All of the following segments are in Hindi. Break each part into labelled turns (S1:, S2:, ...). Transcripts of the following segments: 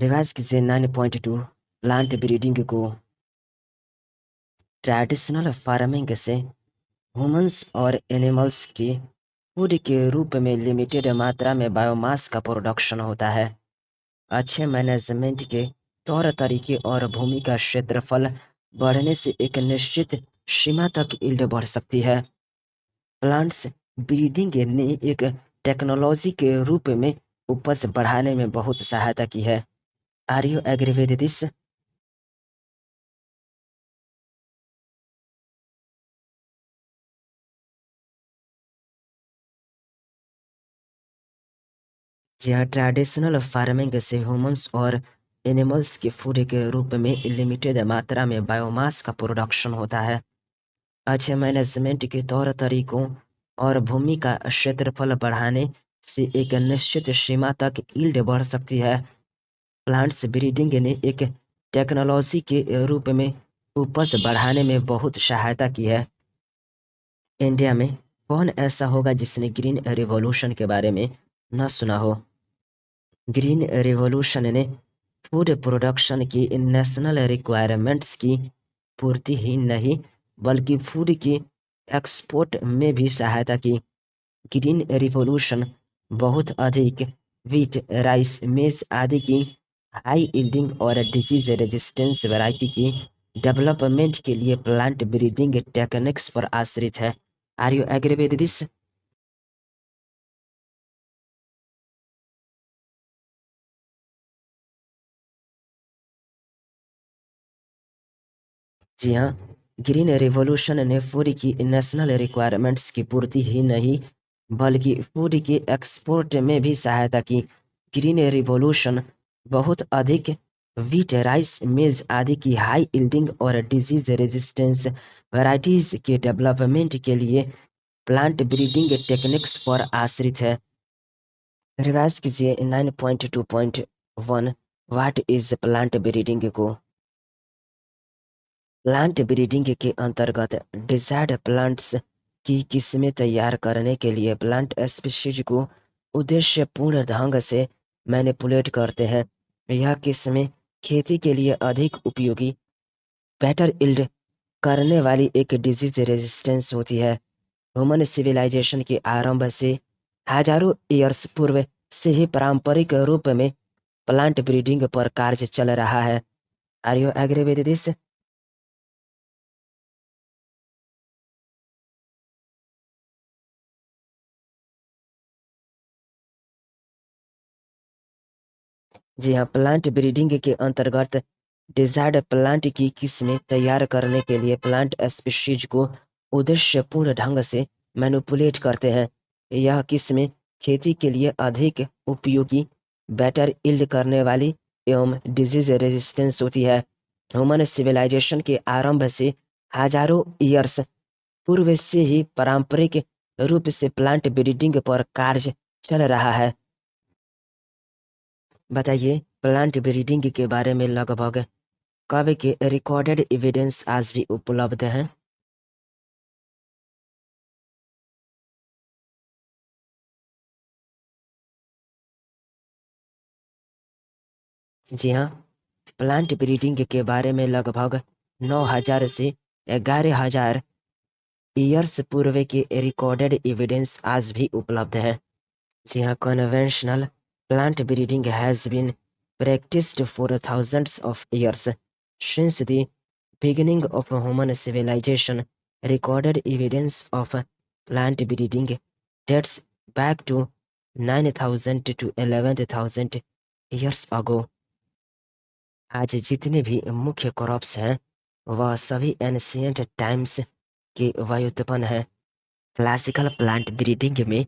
S1: रिवाइज कीजिए 9.2 प्लांट ब्रीडिंग को ट्रेडिशनल फार्मिंग से ह्यूमंस और एनिमल्स की फूड के रूप में लिमिटेड मात्रा में बायोमास का प्रोडक्शन होता है। अच्छे मैनेजमेंट के तौर तरीके और भूमि का क्षेत्रफल बढ़ने से एक निश्चित सीमा तक यील्ड बढ़ सकती है। प्लांट्स ब्रीडिंग ने एक टेक्नोलॉजी के रूप में उपज बढ़ाने में बहुत सहायता की है। Are you agree with this? जी हाँ, ट्रेडिशनल फार्मिंग से ह्यूमंस और एनिमल्स के फूड के रूप में लिमिटेड मात्रा में बायोमास का प्रोडक्शन होता है। अच्छे मैनेजमेंट के तौर तरीकों और भूमि का क्षेत्रफल बढ़ाने से एक निश्चित सीमा तक यील्ड बढ़ सकती है। प्लांट्स ब्रीडिंग ने एक टेक्नोलॉजी के रूप में उपज बढ़ाने में बहुत सहायता की है। इंडिया में कौन ऐसा होगा जिसने ग्रीन रिवॉल्यूशन के बारे में न सुना हो? ग्रीन रिवॉल्यूशन ने फूड प्रोडक्शन की नेशनल रिक्वायरमेंट्स की पूर्ति ही नहीं बल्कि फूड की एक्सपोर्ट में भी सहायता की। ग्रीन रिवॉल्यूशन बहुत अधिक वीट, राइस, मेज आदि की हाई यील्डिंग और डिजीज रेजिस्टेंस वैरायटी की डेवलपमेंट के लिए प्लांट ब्रीडिंग टेक्निक्स पर आश्रित है। Are you agree with this? जी हाँ, ग्रीन रिवॉल्यूशन ने फूड की नेशनल रिक्वायरमेंट्स की पूर्ति ही नहीं बल्कि फूड की एक्सपोर्ट में भी सहायता की। ग्रीन रिवॉल्यूशन बहुत अधिक वीट, राइस, मेज आदि की हाई यील्डिंग और डिजीज रेजिस्टेंस वैरायटीज के डेवलपमेंट के लिए प्लांट ब्रीडिंग टेक्निक्स पर आश्रित है। रिवाइज कीजिए 9.2.1 व्हाट इज प्लांट ब्रीडिंग को। प्लांट ब्रीडिंग के अंतर्गत डिजायर्ड प्लांट्स की किस्में तैयार करने के लिए प्लांट स्पीशीज को उद्देश्यपूर्ण ढंग से मैनिपुलेट करते हैं। यह किस्में खेती के लिए अधिक उपयोगी, बेटर यील्ड करने वाली एक डिजीज रेजिस्टेंस होती है। ह्यूमन सिविलाइजेशन के आरंभ से हजारों ईयर्स पूर्व से ही पारंपरिक रूप में प्लांट ब्रीडिंग पर कार्य चल रहा है। Are you agree with this? जी हाँ, प्लांट ब्रीडिंग के अंतर्गत डिजायर्ड प्लांट की किस्में तैयार करने के लिए प्लांट स्पीशीज को उद्देश्यपूर्ण ढंग से मैनिपुलेट करते हैं। यह किस्में खेती के लिए अधिक उपयोगी, बेटर यील्ड करने वाली एवं डिजीज रेजिस्टेंस होती है। ह्यूमन सिविलाइजेशन के आरंभ से हजारों ईयर्स पूर्व से ही पारंपरिक रूप से प्लांट ब्रीडिंग पर कार्य चल रहा है। बताइए, प्लांट ब्रीडिंग के बारे में लगभग कब के रिकॉर्डेड एविडेंस आज भी उपलब्ध हैं? जी हाँ, प्लांट ब्रीडिंग के बारे में लगभग 9,000 से 11,000 ईयर्स पूर्व के रिकॉर्डेड एविडेंस आज भी उपलब्ध है। जी हाँ, conventional plant breeding has been practiced for thousands of years since the beginning of human civilization. Recorded evidence of plant breeding dates back to 9,000 to 11,000 years ago. आज जितने भी मुख्य क्रॉप्स हैं वह सभी एंशियंट टाइम्स के व्युत्पन्न है। क्लासिकल प्लांट ब्रीडिंग में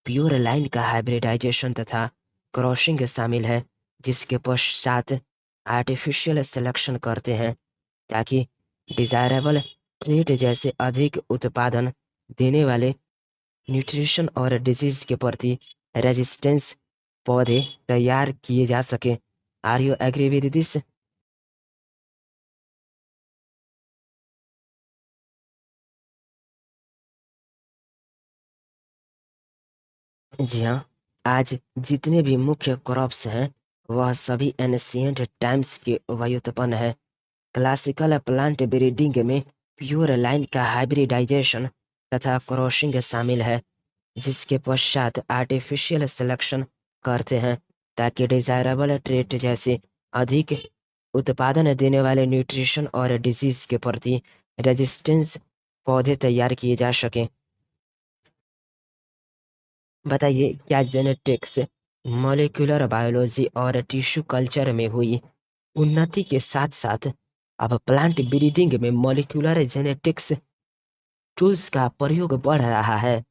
S1: प्योर लाइन का हाइब्रिडाइजेशन तथा क्रॉसिंग शामिल है, जिसके पश्चात आर्टिफिशियल सिलेक्शन करते हैं ताकि डिजायरेबल ट्रेट जैसे अधिक उत्पादन देने वाले न्यूट्रिशन और डिजीज के प्रति रेजिस्टेंस पौधे तैयार किए जा सके। Are you agree with this? जी हाँ, आज जितने भी मुख्य क्रॉप्स हैं वह सभी एंशिएंट टाइम्स के व्युत्पन्न है। क्लासिकल प्लांट ब्रीडिंग में प्योर लाइन का हाइब्रिडाइजेशन तथा क्रॉसिंग शामिल है, जिसके पश्चात आर्टिफिशियल सिलेक्शन करते हैं ताकि डिजायरेबल ट्रेट जैसे अधिक उत्पादन देने वाले न्यूट्रिशन और डिजीज के प्रति रेजिस्टेंस पौधे तैयार किए जा सकें। बताइए, क्या जेनेटिक्स, मॉलिक्यूलर बायोलॉजी और टिश्यू कल्चर में हुई उन्नति के साथ साथ अब प्लांट ब्रीडिंग में मॉलिक्यूलर जेनेटिक्स टूल्स का प्रयोग बढ़ रहा है?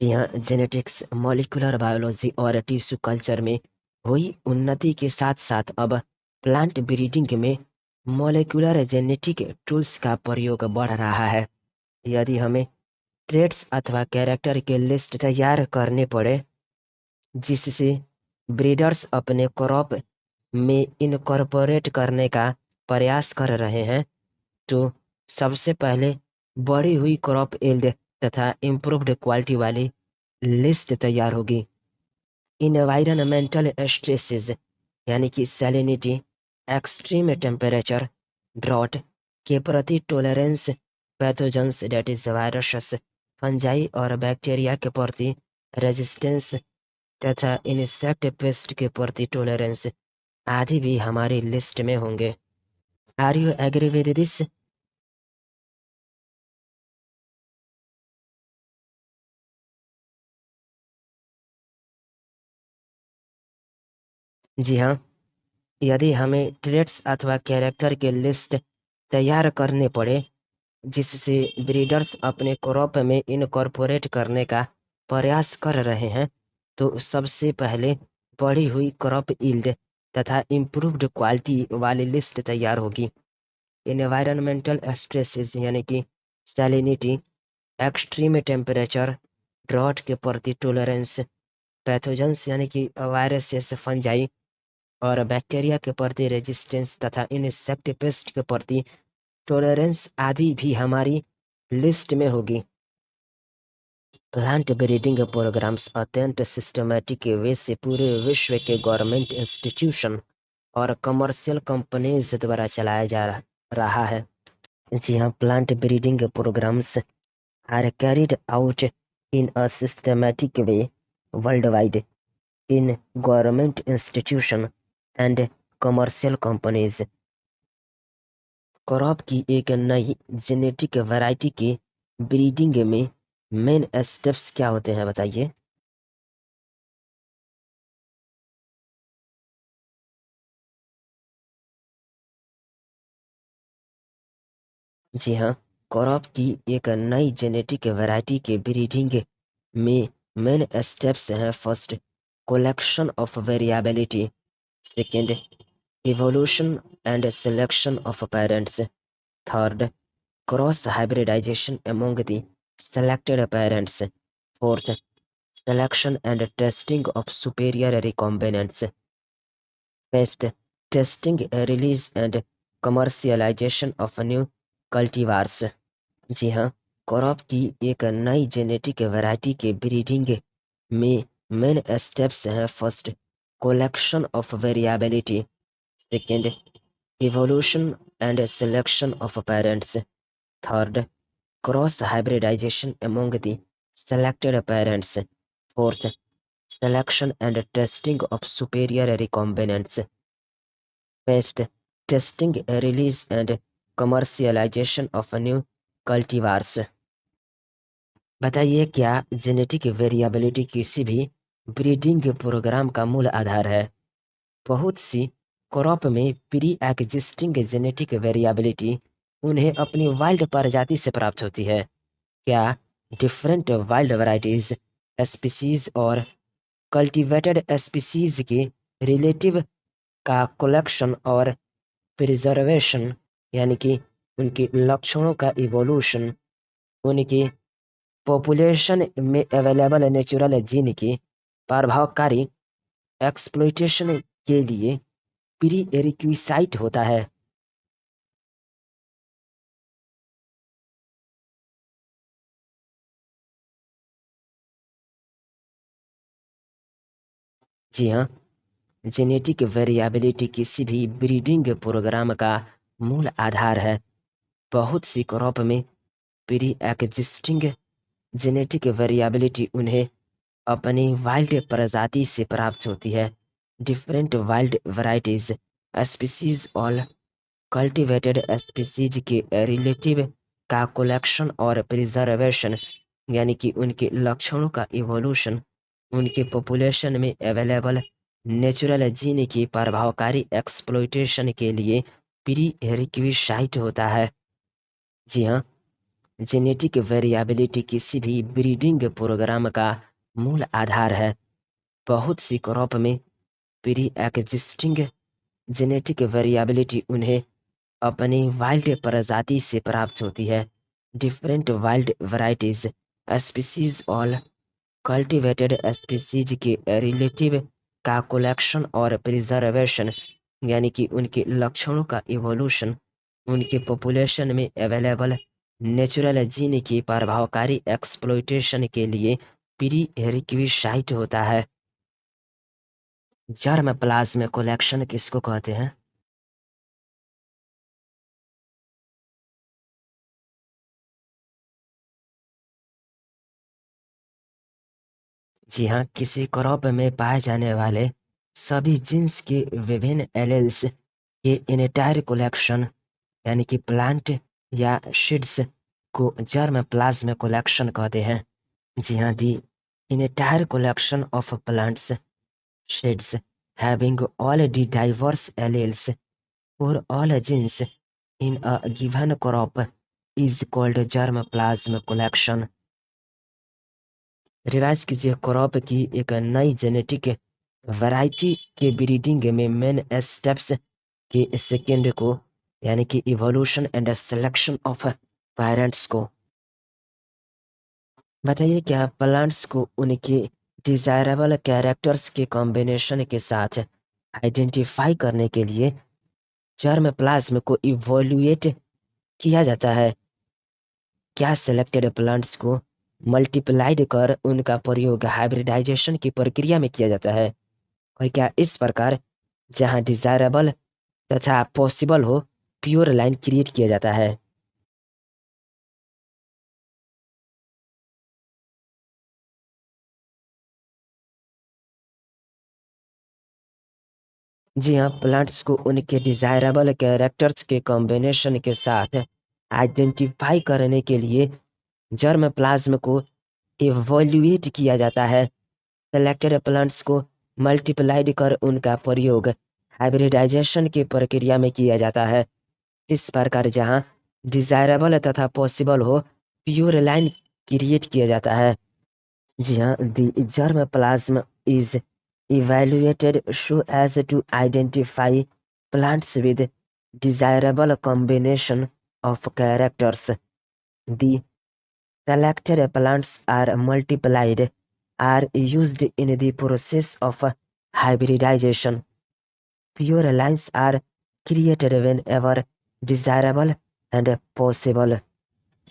S1: जी हाँ, जेनेटिक्स, मॉलिक्यूलर बायोलॉजी और टिश्यू कल्चर में हुई उन्नति के साथ साथ अब प्लांट ब्रीडिंग में मॉलिक्यूलर जेनेटिक टूल्स का प्रयोग बढ़ रहा है। यदि हमें ट्रेड्स अथवा कैरेक्टर के लिस्ट तैयार करने पड़े जिससे ब्रीडर्स अपने क्रॉप में इनकॉर्पोरेट करने का प्रयास कर रहे हैं, तो सबसे पहले बढ़ी हुई क्रॉप यील्ड तथा इम्प्रूव्ड क्वालिटी वाली लिस्ट तैयार होगी। इन्वायरमेंटल स्ट्रेसेस यानी कि सैलिनिटी, एक्सट्रीम टेम्परेचर, ड्रॉट के प्रति tolerance, pathogens that is viruses, fungi और बैक्टीरिया के प्रति रेजिस्टेंस तथा इंसेक्ट पेस्ट के प्रति टॉलरेंस आदि भी हमारी लिस्ट में होंगे। Are you agree with this? जी हाँ, यदि हमें ट्रेड्स अथवा कैरेक्टर के लिस्ट तैयार करने पड़े जिससे ब्रीडर्स अपने क्रॉप में इनकॉर्पोरेट करने का प्रयास कर रहे हैं, तो सबसे पहले बढ़ी हुई क्रॉप यील्ड तथा इम्प्रूव्ड क्वालिटी वाली लिस्ट तैयार होगी। इन्वायरमेंटल स्ट्रेसेस यानी कि सैलिनिटी, एक्सट्रीम टेम्परेचर, ड्रॉट के प्रति टॉलरेंस, पैथोजेंस यानी कि वायरसेस, फंजाई और बैक्टीरिया के प्रति रेजिस्टेंस तथा इंसेक्ट पेस्ट के प्रति टॉलरेंस आदि भी हमारी लिस्ट में होगी। प्लांट ब्रीडिंग प्रोग्राम्स अत्यंत सिस्टमैटिक वे से पूरे विश्व के गवर्नमेंट इंस्टीट्यूशन और कमर्शियल कंपनीज द्वारा चलाया जा रहा है। जी हाँ, plant breeding programs are carried out in a systematic way world wide in government institution and commercial companies. Crop की एक नई जेनेटिक वैरायटी की ब्रीडिंग में मेन स्टेप्स क्या होते हैं, बताइए? जी हाँ, क्रॉप की एक नई जेनेटिक वैरायटी के ब्रीडिंग में मेन स्टेप्स हैं। First, collection of variability. Second, evolution and selection of parents. Third, cross hybridization among the selected parents. Fourth, selection and testing of superior recombinants. Fifth, testing, release and commercialization of new cultivars. जी हाँ, क्रॉप की एक नई जेनेटिक वैरायटी के ब्रीडिंग में मेन स्टेप्स हैं। First, collection of variability. Second, evolution and selection of parents. Third, cross hybridization among the selected parents. Fourth, selection and testing of superior recombinants. Fifth, testing, release and commercialization of new cultivars. बताइए, क्या जेनेटिक वेरिएबिलिटी किसी भी ब्रीडिंग प्रोग्राम का मूल आधार है? बहुत सी क्रॉप में प्री एग्जिस्टिंग जेनेटिक वेरिएबिलिटी उन्हें अपनी वाइल्ड प्रजाति से प्राप्त होती है। क्या डिफरेंट वाइल्ड वैरायटीज, स्पीसीज और कल्टीवेटेड स्पीसीज के रिलेटिव का कलेक्शन और प्रिजर्वेशन यानी कि उनके लक्षणों का इवोल्यूशन, उनकी पॉपुलेशन में अवेलेबल नेचुरल जीन की प्रभावकारी एक्सप्लॉइटेशन के लिए प्री रिक्विसाइट होता है? जी हाँ, जेनेटिक वेरिएबिलिटी किसी भी ब्रीडिंग प्रोग्राम का मूल आधार है। बहुत सी क्रॉप में प्री एक्जिस्टिंग जेनेटिक वेरिएबिलिटी उन्हें अपनी वाइल्ड प्रजाति से प्राप्त होती है। डिफरेंट वाइल्ड वैरायटीज स्पीसीज और कल्टीवेटेड स्पीसीज के रिलेटिव का कलेक्शन और प्रिजर्वेशन, यानी कि उनके लक्षणों का इवोल्यूशन उनके पॉपुलेशन में अवेलेबल नेचुरल जीन की प्रभावकारी एक्सप्लॉइटेशन के लिए प्री रिक्विसाइट होता है। जी हाँ, जेनेटिक वेरिएबिलिटी किसी भी ब्रीडिंग प्रोग्राम का मूल आधार है। बहुत सी क्रॉप में प्री एक्जिस्टिंग जेनेटिक वेरिएबिलिटी उन्हें अपनी वाइल्ड प्रजाति से प्राप्त होती है। डिफरेंट वाइल्ड वैरायटीज स्पीसीज और कल्टीवेटेड स्पीसीज के रिलेटिव का कलेक्शन और प्रिजर्वेशन, यानी कि उनके लक्षणों का इवोल्यूशन उनके पॉपुलेशन में अवेलेबल नेचुरल जीन की प्रभावकारी एक्सप्लॉइटेशन के लिए प्री रिक्विसाइट होता है। जर्म प्लाज्म कलेक्शन किसको कहते हैं? जी हाँ, किसी क्रॉप में पाए जाने वाले सभी जीन्स के विभिन्न एलेल्स के इनटायर कलेक्शन, यानी कि प्लांट या सीड्स को जर्म प्लाज्म कलेक्शन कहते हैं। जी हाँ, दी entire collection of plants seeds having all the diverse alleles for all genes in a given crop is called germplasm collection। Revise कीजिए, क्रॉप की एक नई जेनेटिक वैरायटी के ब्रीडिंग में मेन स्टेप्स के सेकेंड को, यानी कि evolution and selection of parents को। बताइए, क्या प्लांट्स को उनके डिजायरेबल कैरेक्टर्स के कॉम्बिनेशन के साथ आइडेंटिफाई करने के लिए जर्म प्लाज्म को इवोल्यूएट किया जाता है? क्या सेलेक्टेड प्लांट्स को मल्टीप्लाइड कर उनका प्रयोग हाइब्रिडाइजेशन की प्रक्रिया में किया जाता है? और क्या इस प्रकार जहां डिजायरेबल तथा पॉसिबल हो प्योर लाइन क्रिएट किया जाता है? जी हाँ, प्लांट्स को उनके डिजायरेबल कैरेक्टर्स के कॉम्बिनेशन के साथ आइडेंटिफाई करने के लिए जर्म प्लाज्म को इवोल्यूएट किया जाता है। सेलेक्टेड प्लांट्स को मल्टीप्लाइड कर उनका प्रयोग हाइब्रिडाइजेशन की प्रक्रिया में किया जाता है। इस प्रकार जहाँ डिजायरेबल तथा पॉसिबल हो प्योर लाइन क्रिएट किया जाता है। जी हाँ, the germ plasm is evaluated so as to identify plants with desirable combination of characters. The selected plants are multiplied, are used in the process of hybridization. Pure lines are created whenever desirable and possible।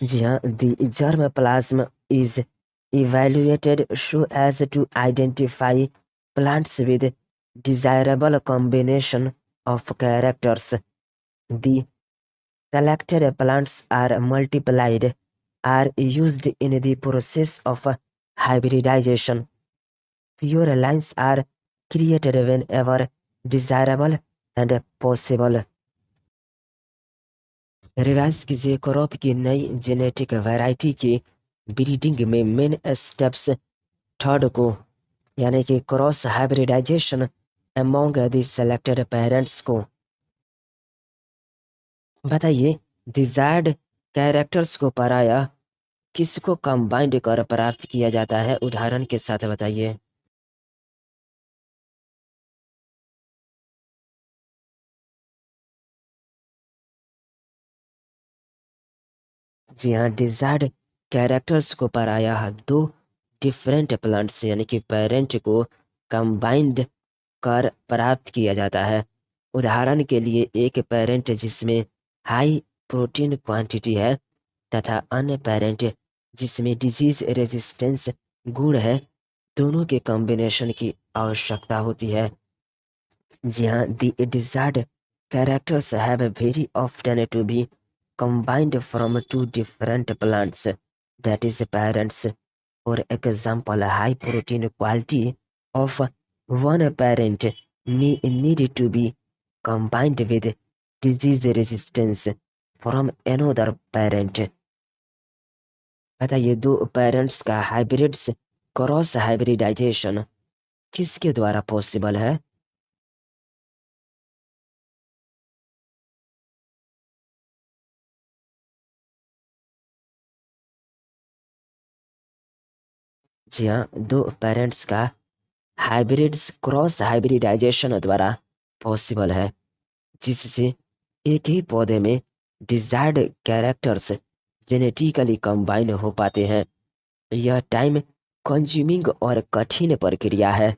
S1: जी हाँ, the germplasm is evaluated so as to identify plants with desirable combination of characters. The selected plants are multiplied, are used in the process of hybridization। Pure lines are created whenever desirable and possible। Revise कीजिए, क्रॉप की नई जेनेटिक वैरायटी की ब्रीडिंग में मेन स्टेप्स थर्ड को, यानी कि cross hybridization among the selected parents को। बताइए, डिजायर्ड कैरेक्टर्स को पराया किसको कंबाइंड कर प्राप्त किया जाता है? उदाहरण के साथ बताइए। जी हाँ, डिजायर्ड कैरेक्टर्स को पराया दो डिफरेंट प्लांट्स यानी कि पेरेंट को कंबाइंड कर प्राप्त किया जाता है। उदाहरण के लिए, एक पेरेंट जिसमें हाई प्रोटीन क्वांटिटी है तथा अन्य पेरेंट जिसमें डिजीज रेजिस्टेंस गुण है, दोनों के कॉम्बिनेशन की आवश्यकता होती है। जी हाँ, the desired characters have very often to be combined from two different plants, that is parents. For example, high protein quality of one parent may need to be combined with disease resistance from another parent। बताइए, दो पेरेंट्स का हाइब्रिड्स क्रॉस हाइब्रिडाइजेशन किसके द्वारा पॉसिबल है? जी हाँ, दो पेरेंट्स का हाइब्रिड्स क्रॉस हाइब्रिडाइजेशन द्वारा पॉसिबल है, जिससे एक ही पौधे में डिजायर्ड कैरेक्टर्स जेनेटिकली कंबाइन हो पाते हैं। यह टाइम कंज्यूमिंग और कठिन प्रक्रिया है।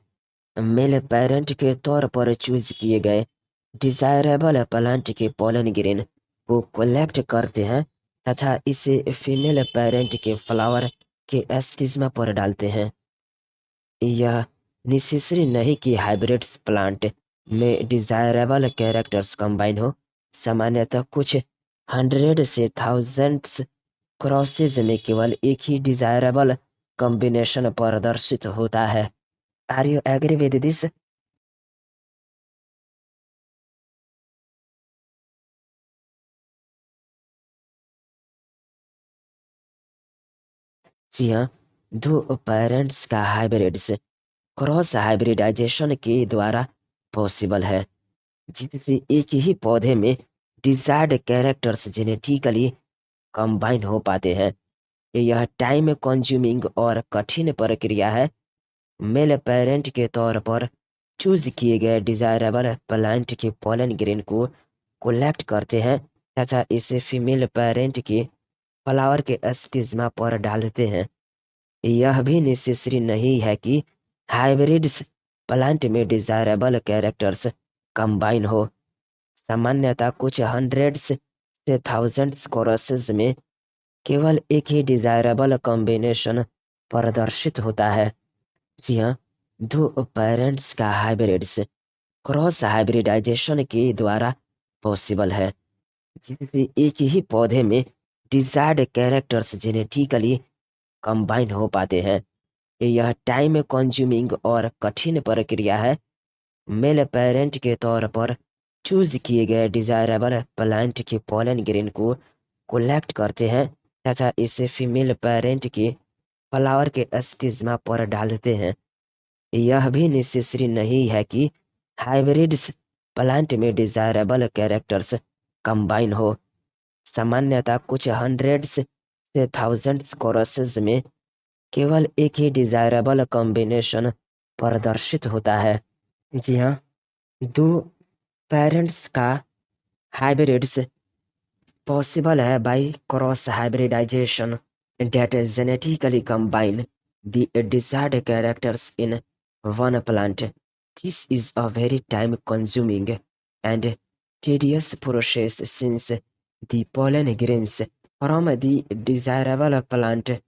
S1: मेल पेरेंट के तौर पर चूज किए गए डिजायरेबल प्लांट के पोलन ग्रेन को कलेक्ट करते हैं तथा इसे फीमेल पेरेंट के फ्लावर के एस्टिज्मा पर डालते हैं। यह नेसेसरी नहीं कि हाइब्रिड्स प्लांट में डिजायरेबल कैरेक्टर्स कंबाइन हो। सामान्यतः कुछ हंड्रेड से थाउजेंड्स क्रॉसेज में केवल एक ही डिजायरेबल कॉम्बिनेशन प्रदर्शित होता है। Are you agree with this? जी हाँ, दो पेरेंट्स का हाइब्रिड्स क्रॉस हाइब्रिडाइजेशन के द्वारा पॉसिबल है, जिससे एक ही पौधे में डिजायर्ड कैरेक्टर्स जेनेटिकली कंबाइन हो पाते हैं। यह टाइम कंज्यूमिंग और कठिन प्रक्रिया है। मेल पेरेंट के तौर पर चूज किए गए डिजायरेबल प्लांट के पोलन ग्रेन को कलेक्ट करते हैं तथा इसे फीमेल पेरेंट के फ्लावर के एस्टिज्मा पर डालते हैं। यह भी नेसेसरी नहीं है कि हाइब्रिड्स प्लांट में डिजायरेबल कैरेक्टर्स कंबाइन हो। सामान्यतः कुछ हंड्रेड्स से थाउजेंड्स कोरसेस में केवल एक ही डिजायरेबल कॉम्बिनेशन प्रदर्शित होता है। जी हाँ, दो पेरेंट्स का हाइब्रिड्स क्रॉस हाइब्रिडाइजेशन के द्वारा पॉसिबल है, जिससे एक ही पौधे में डिजायर्ड कैरेक्टर्स जेनेटिकली कंबाइन हो पाते हैं। यह टाइम कंज्यूमिंग और कठिन प्रक्रिया है। मेल पेरेंट के तौर पर चूज किए गए डिजायरेबल प्लांट के पोलन ग्रेन को कलेक्ट करते हैं तथा इसे फीमेल पेरेंट के फ्लावर के एस्टिज्मा पर डालते हैं। यह भी नेसेसरी नहीं है कि हाइब्रिड्स प्लांट में डिजायरेबल कैरेक्टर्स कंबाइन हो। सामान्यतः कुछ हंड्रेड्स से थाउजेंड्स कोरसेस में केवल एक ही डिजायरेबल कॉम्बिनेशन प्रदर्शित होता है। जी हाँ, दो पेरेंट्स का हाइब्रिड्स पॉसिबल है by cross hybridization that genetically combine the desired characters in one plant. This is a very time-consuming and tedious process since the pollen grains from the desirable plant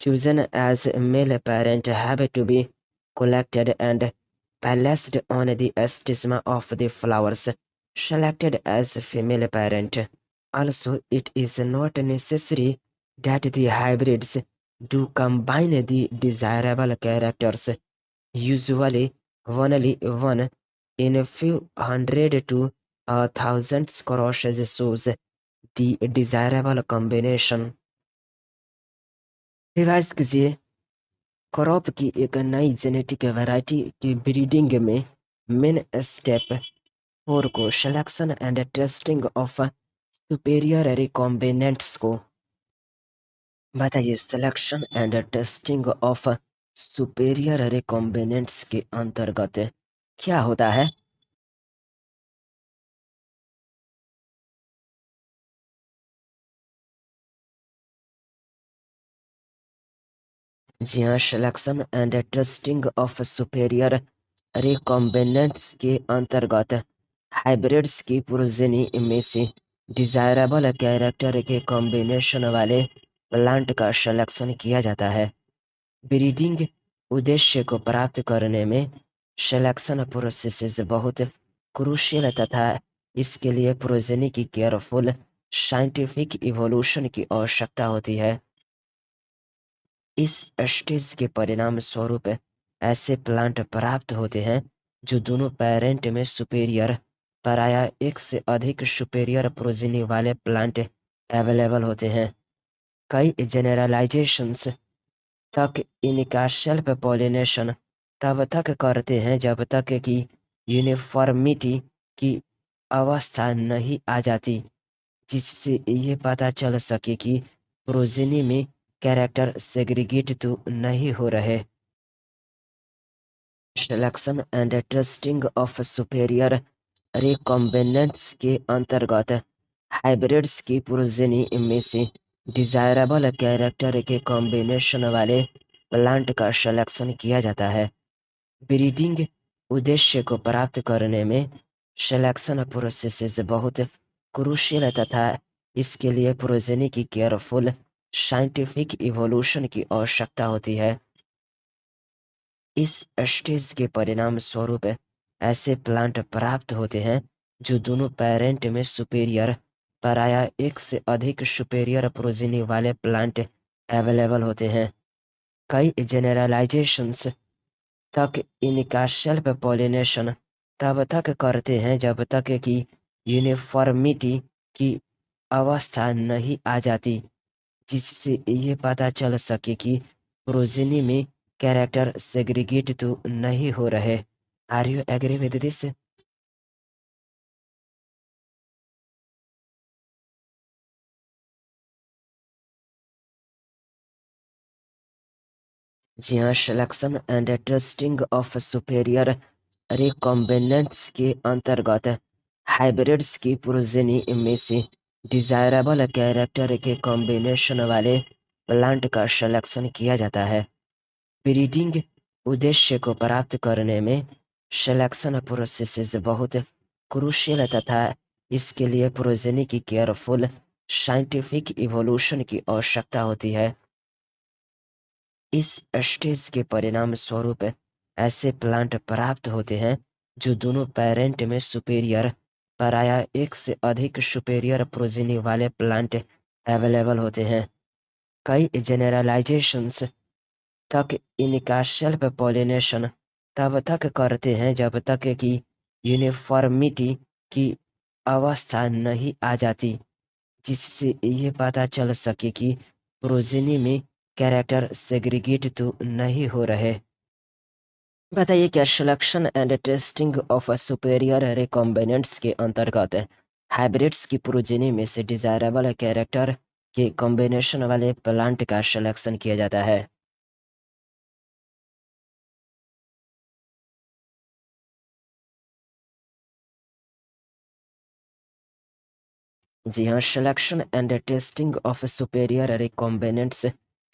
S1: chosen as male parent have to be collected and placed on the stigma of the flowers selected as female parent. Also, it is not necessary that the hybrids do combine the desirable characters, usually only one in a few hundred to thousands crosses shows the desirable combination। Revise कीजिए। क्रॉप की एक नई जेनेटिक वैरायटी की ब्रीडिंग में मेन स्टेप 4 को selection and testing of superior recombinants को बताइए। Selection and testing of superior recombinants के अंतर्गत क्या होता है? जी हाँ, selection and testing of superior recombinants के अंतर्गत हाइब्रिड्स की प्रोजेनी में से डिजायरेबल कैरेक्टर के कॉम्बिनेशन वाले प्लांट का सिलेक्शन किया जाता है। ब्रीडिंग उद्देश्य को प्राप्त करने में सिलेक्शन प्रोसेस बहुत क्रूशियल तथा इसके लिए प्रोजेनी की केयरफुल साइंटिफिक इवोल्यूशन की आवश्यकता होती है। इस स्टेज के परिणाम स्वरूप ऐसे प्लांट प्राप्त होते हैं जो दोनों पेरेंट में सुपेरियर पराया एक से अधिक सुपेरियर प्रोजेनी वाले प्लांट अवेलेबल होते हैं। कई जेनरलाइजेशंस तक इनका सेल्फ पॉलिनेशन तब तक करते हैं जब तक कि यूनिफॉर्मिटी की अवस्था नहीं आ जाती, जिससे ये पता चल सके कि प्रोजेनी में कैरेक्टर सेग्रीगेट तो नहीं हो रहे। Selection and testing of superior recombinants के अंतर्गत हाइब्रिड्स की प्रोजेनी में से डिजायरेबल कैरेक्टर के कॉम्बिनेशन वाले प्लांट का सिलेक्शन किया जाता है। ब्रीडिंग उद्देश्य को प्राप्त करने में सिलेक्शन प्रोसेस बहुत क्रूशियल तथा इसके लिए प्रोजेनी की केयरफुल साइंटिफिक इवोल्यूशन की आवश्यकता होती है। इस स्टेज के परिणाम स्वरूप ऐसे प्लांट प्राप्त होते हैं जो दोनों पेरेंट में सुपेरियर पराया एक से अधिक सुपेरियर प्रोजेनी वाले प्लांट अवेलेबल होते हैं। कई जेनरलाइजेशंस तक इनका सेल्फ पॉलिनेशन तब तक करते हैं जब तक कि यूनिफॉर्मिटी की अवस्था नहीं आ जाती, जिससे ये पता चल सके कि प्रोजेनी में कैरेक्टर सेग्रीगेट तो नहीं हो रहे। Are you agree with this? जी हाँ, selection and testing of superior recombinants के अंतर्गत हाइब्रिड्स की प्रोजेनी में से डिजायरेबल कैरेक्टर के कॉम्बिनेशन वाले प्लांट का सिलेक्शन किया जाता है। ब्रीडिंग उद्देश्य को प्राप्त करने में सिलेक्शन प्रोसेस बहुत क्रूशियल तथा इसके लिए प्रोजेनी की केयरफुल साइंटिफिक इवोल्यूशन की आवश्यकता होती है। इस स्टेज के परिणाम स्वरूप ऐसे प्लांट प्राप्त होते हैं जो दोनों पेरेंट में सुपेरियर पराया एक से अधिक सुपेरियर प्रोजेनी वाले प्लांट अवेलेबल होते हैं। कई जेनरलाइजेशंस तक इनका सेल्फ पॉलिनेशन तब तक करते हैं जब तक कि यूनिफॉर्मिटी की अवस्था नहीं आ जाती, जिससे ये पता चल सके कि प्रोजेनी में कैरेक्टर सेग्रीगेट तो नहीं हो रहे। बताइए, क्या selection and testing of superior recombinants के अंतर्गत हाइब्रिड्स की प्रोजेनी में से डिजायरेबल कैरेक्टर के कॉम्बिनेशन वाले प्लांट का सिलेक्शन किया जाता है? जी हाँ, selection and testing of superior recombinants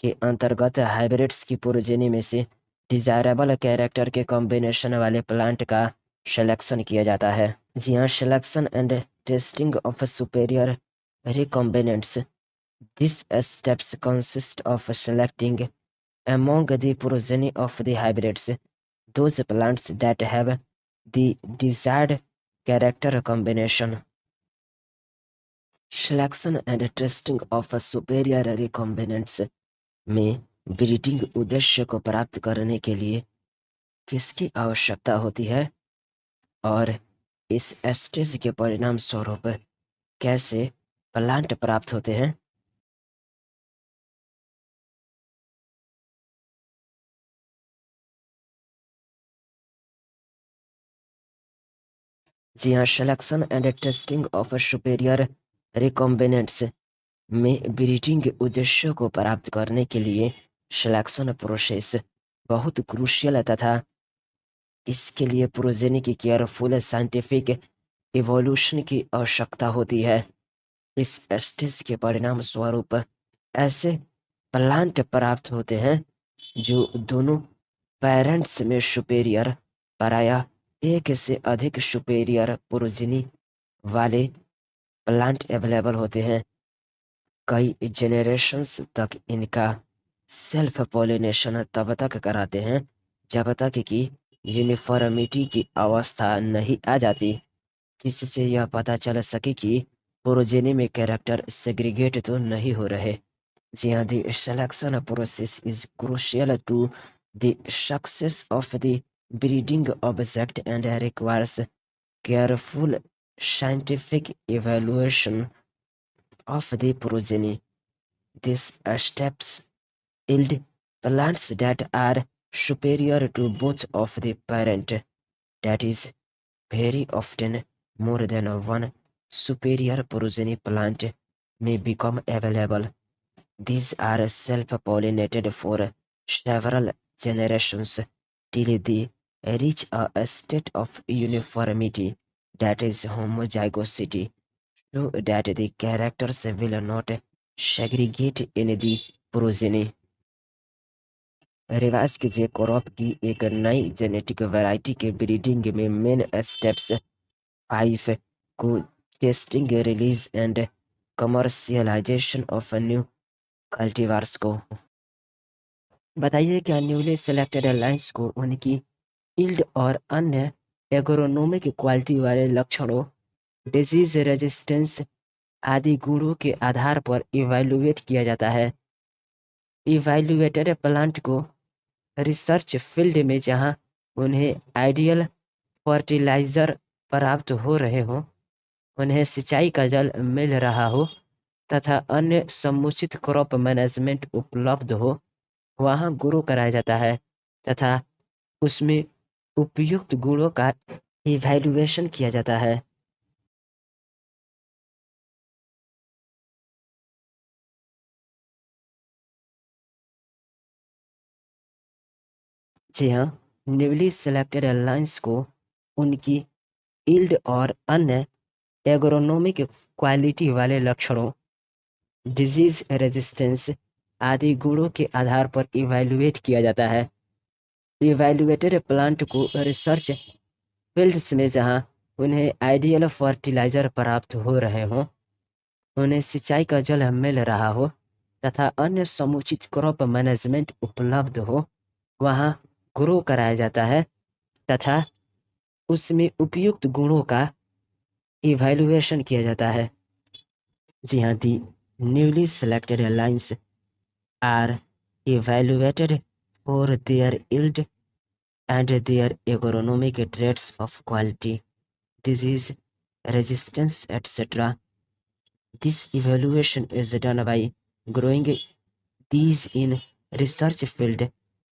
S1: के अंतर्गत हाइब्रिड्स की प्रोजेनी में से डिजायरेबल कैरेक्टर के कॉम्बिनेशन वाले प्लांट का सिलेक्शन किया जाता है। जी हाँ, selection and testing of superior recombinants, this steps consist of selecting among the progeny of the hybrids those plants that have the desired character combination. Selection and testing of superior recombinants में ब्रीडिंग उद्देश्य को प्राप्त करने के लिए किसकी आवश्यकता होती है और इस स्टेज के परिणाम स्वरूप कैसे प्लांट प्राप्त होते हैं? जी हाँ, selection and testing of superior recombinants में ब्रीडिंग उद्देश्यों को प्राप्त करने के लिए सिलेक्शन प्रोसेस बहुत क्रूशियल तथा इसके लिए प्रोजेनी की केयरफुल साइंटिफिक इवोल्यूशन की आवश्यकता होती है। इस स्टेज के परिणाम स्वरूप ऐसे प्लांट प्राप्त होते हैं जो दोनों पेरेंट्स में सुपेरियर पराया एक से अधिक सुपेरियर प्रोजेनी वाले प्लांट अवेलेबल होते हैं। कई जेनरेशंस तक इनका सेल्फ पॉलिनेशन तब तक कराते हैं जब तक कि यूनिफॉर्मिटी की अवस्था नहीं आ जाती, जिससे यह पता चल सके कि प्रोजेनी में कैरेक्टर सेग्रीगेट तो नहीं हो रहे। जी हाँ, the selection process is crucial to the success of the breeding object and requires careful scientific evaluation of the progeny. These steps yield plants that are superior to both of the parent. That is, very often more than one superior progeny plant may become available. These are self-pollinated for several generations till they reach a state of uniformity, that is homozygosity, so that the characters will not segregate in the progeny. Revise कीजिए क्रॉप की एक नई जेनेटिक वैरायटी के ब्रीडिंग में मेन स्टेप्स 5 को testing, release and commercialisation of new cultivars को। बताइए क्या न्यूली सिलेक्टेड लाइन्स को उनकी यील्ड और अन्य एग्रोनोमिक क्वालिटी वाले लक्षणों, डिजीज रेजिस्टेंस आदि गुणों के आधार पर इवैल्यूएट किया जाता है। इवैल्यूएटेड प्लांट को रिसर्च फील्ड में जहां उन्हें आइडियल फर्टिलाइजर प्राप्त हो रहे हो, उन्हें सिंचाई का जल मिल रहा हो तथा अन्य समुचित क्रॉप मैनेजमेंट उपलब्ध हो, वहां ग्रो कराया जाता है तथा उसमें उपयुक्त गुणों का इवैल्यूएशन किया जाता है। जी हाँ, न्यूली सिलेक्टेड लाइन्स को उनकी यील्ड और अन्य एग्रोनोमिक क्वालिटी वाले लक्षणों, डिजीज रेजिस्टेंस आदि गुणों के आधार पर इवैल्यूएट किया जाता है। इवैल्यूएटेड प्लांट को रिसर्च फील्ड्स में जहां उन्हें आइडियल फर्टिलाइजर प्राप्त हो रहे हों, उन्हें सिंचाई का जल मिल रहा हो तथा अन्य समुचित क्रॉप मैनेजमेंट उपलब्ध हो, वहां ग्रो कराया जाता है तथा उसमें उपयुक्त गुणों का इवैल्यूएशन किया जाता है। जी हाँ, the newly selected lines are evaluated for their yield and their agronomic traits of quality, disease resistance, etc. This evaluation is done by growing these in research field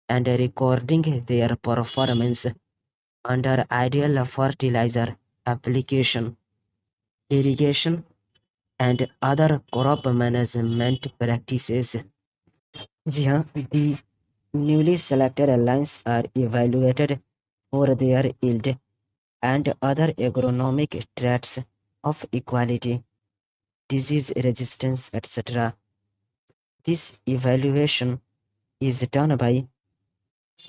S1: and recording their performance under ideal fertilizer application, irrigation, and other crop management practices. जी हाँ, the newly selected lines are evaluated for their yield and other agronomic traits of equality, disease resistance, etc. This evaluation is done by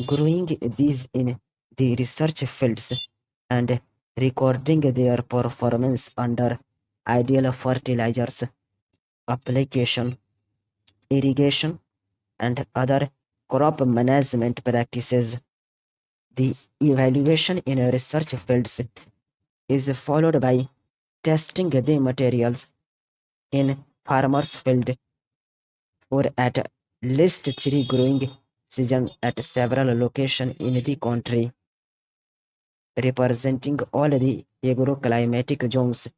S1: growing these in the research fields and recording their performance under ideal fertilizers, application, irrigation, and other crop management practices. The evaluation in research fields is followed by testing the materials in farmers field or at least 3 growing seasons at several locations in the country, representing all the agroclimatic zones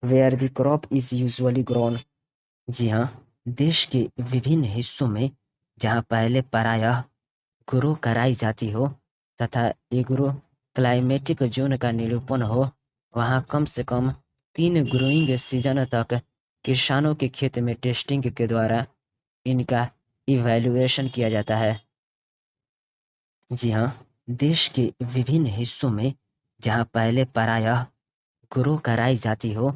S1: where the crop is usually grown. जी हाँ, देश के विभिन्न हिस्सों में जहाँ पहले प्रायः ग्रो कराई जाती हो तथा एग्रो क्लाइमेटिक जोन का निरूपण हो, वहाँ कम से कम 3 ग्रोइंग सीजन तक किसानों के खेत में टेस्टिंग के द्वारा इनका इवैल्यूएशन किया जाता है। जी हाँ, देश के विभिन्न हिस्सों में जहाँ पहले प्रायः ग्रो कराई जाती हो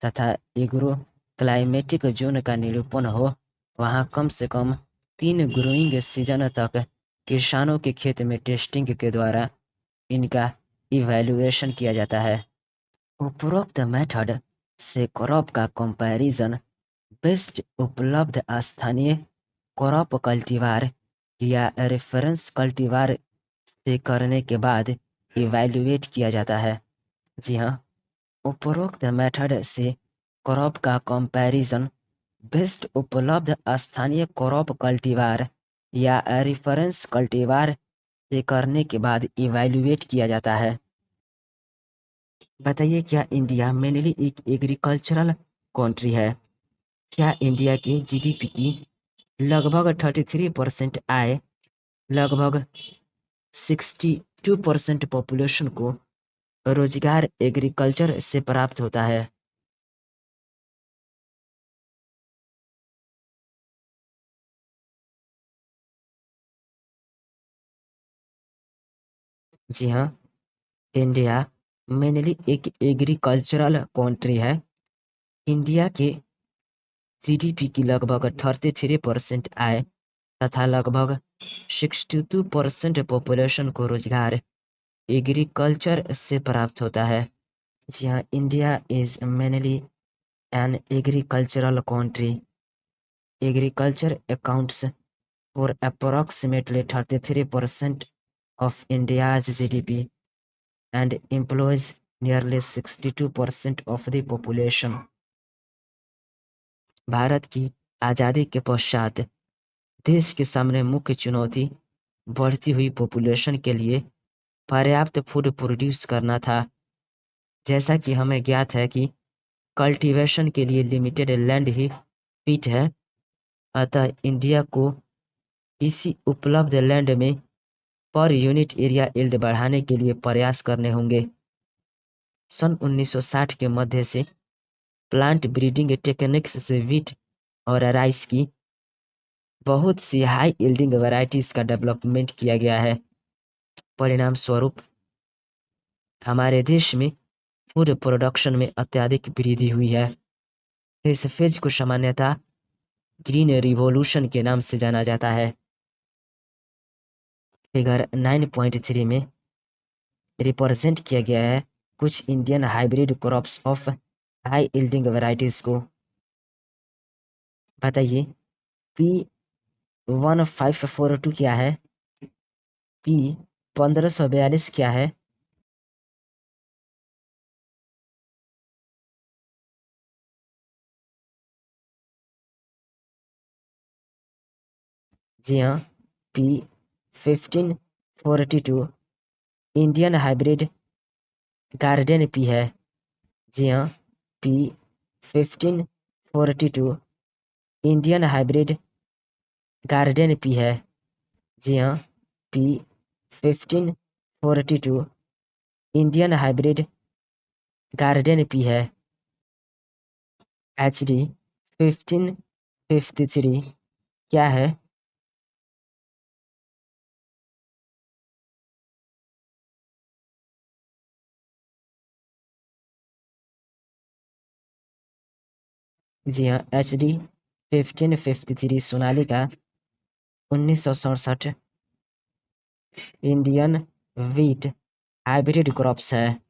S1: तथा एग्रो क्लाइमेटिक जोन का निरूपण हो, वहाँ कम से कम 3 ग्रोइंग सीजन तक किसानों के खेत में टेस्टिंग के द्वारा इनका इवैल्यूएशन किया जाता है। उपरोक्त मेथड से क्रॉप का कंपैरिजन बेस्ट उपलब्ध स्थानीय क्रॉप कल्टीवार या रेफरेंस कल्टीवार से करने के बाद इवैल्यूएट किया जाता है। जी हाँ, उपरोक्त मेथड से क्रॉप का कंपैरिजन बेस्ट उपलब्ध स्थानीय क्रॉप कल्टीवार या रेफरेंस कल्टीवार से करने के बाद इवैल्यूएट किया जाता है। बताइए, क्या इंडिया मेनली एक एग्रीकल्चरल कंट्री है? क्या इंडिया के जीडीपी की लगभग 33% आय, लगभग 62% पॉपुलेशन को रोजगार एग्रीकल्चर से प्राप्त होता है? जी हाँ, इंडिया मेनली एक एग्रीकल्चरल कंट्री है। इंडिया के जीडीपी की लगभग 33% आय तथा लगभग 62% पॉपुलेशन को रोजगार एग्रीकल्चर से प्राप्त होता है। जी हाँ, India is mainly an agricultural country. Agriculture accounts for approximately 33% of India's GDP and employs nearly 62% of the population. Bharat की आज़ादी के पश्चात देश के सामने मुख्य चुनौती बढ़ती हुई पॉपुलेशन के लिए पर्याप्त फूड प्रोड्यूस करना था। जैसा कि हमें ज्ञात है कि कल्टीवेशन के लिए लिमिटेड लैंड ही फिट है, अतः इंडिया को इसी उपलब्ध लैंड में पर यूनिट एरिया यील्ड बढ़ाने के लिए प्रयास करने होंगे। सन 1960 के मध्य से प्लांट ब्रीडिंग टेक्निक्स से वीट और राइस की बहुत सी हाई यील्डिंग वैरायटीज का डेवलपमेंट किया गया है। परिणाम स्वरूप हमारे देश में फूड प्रोडक्शन में अत्यधिक वृद्धि हुई है। इस फेज को सामान्यतः ग्रीन रिवॉल्यूशन के नाम से जाना जाता है। फिगर 9.3 में रिप्रेजेंट किया गया है कुछ Indian hybrid crops of high yielding varieties को। बताइए, P1542 क्या है? P1542 क्या है? जी हाँ, P1542 Indian hybrid garden pea है। जी हाँ, P1542 Indian hybrid garden pea है। जी हाँ, P1542 Indian hybrid garden pea है। HD 1553 क्या है? जी हाँ, HD 1553 Sonalika 1967 Indian wheat hybrid crops है।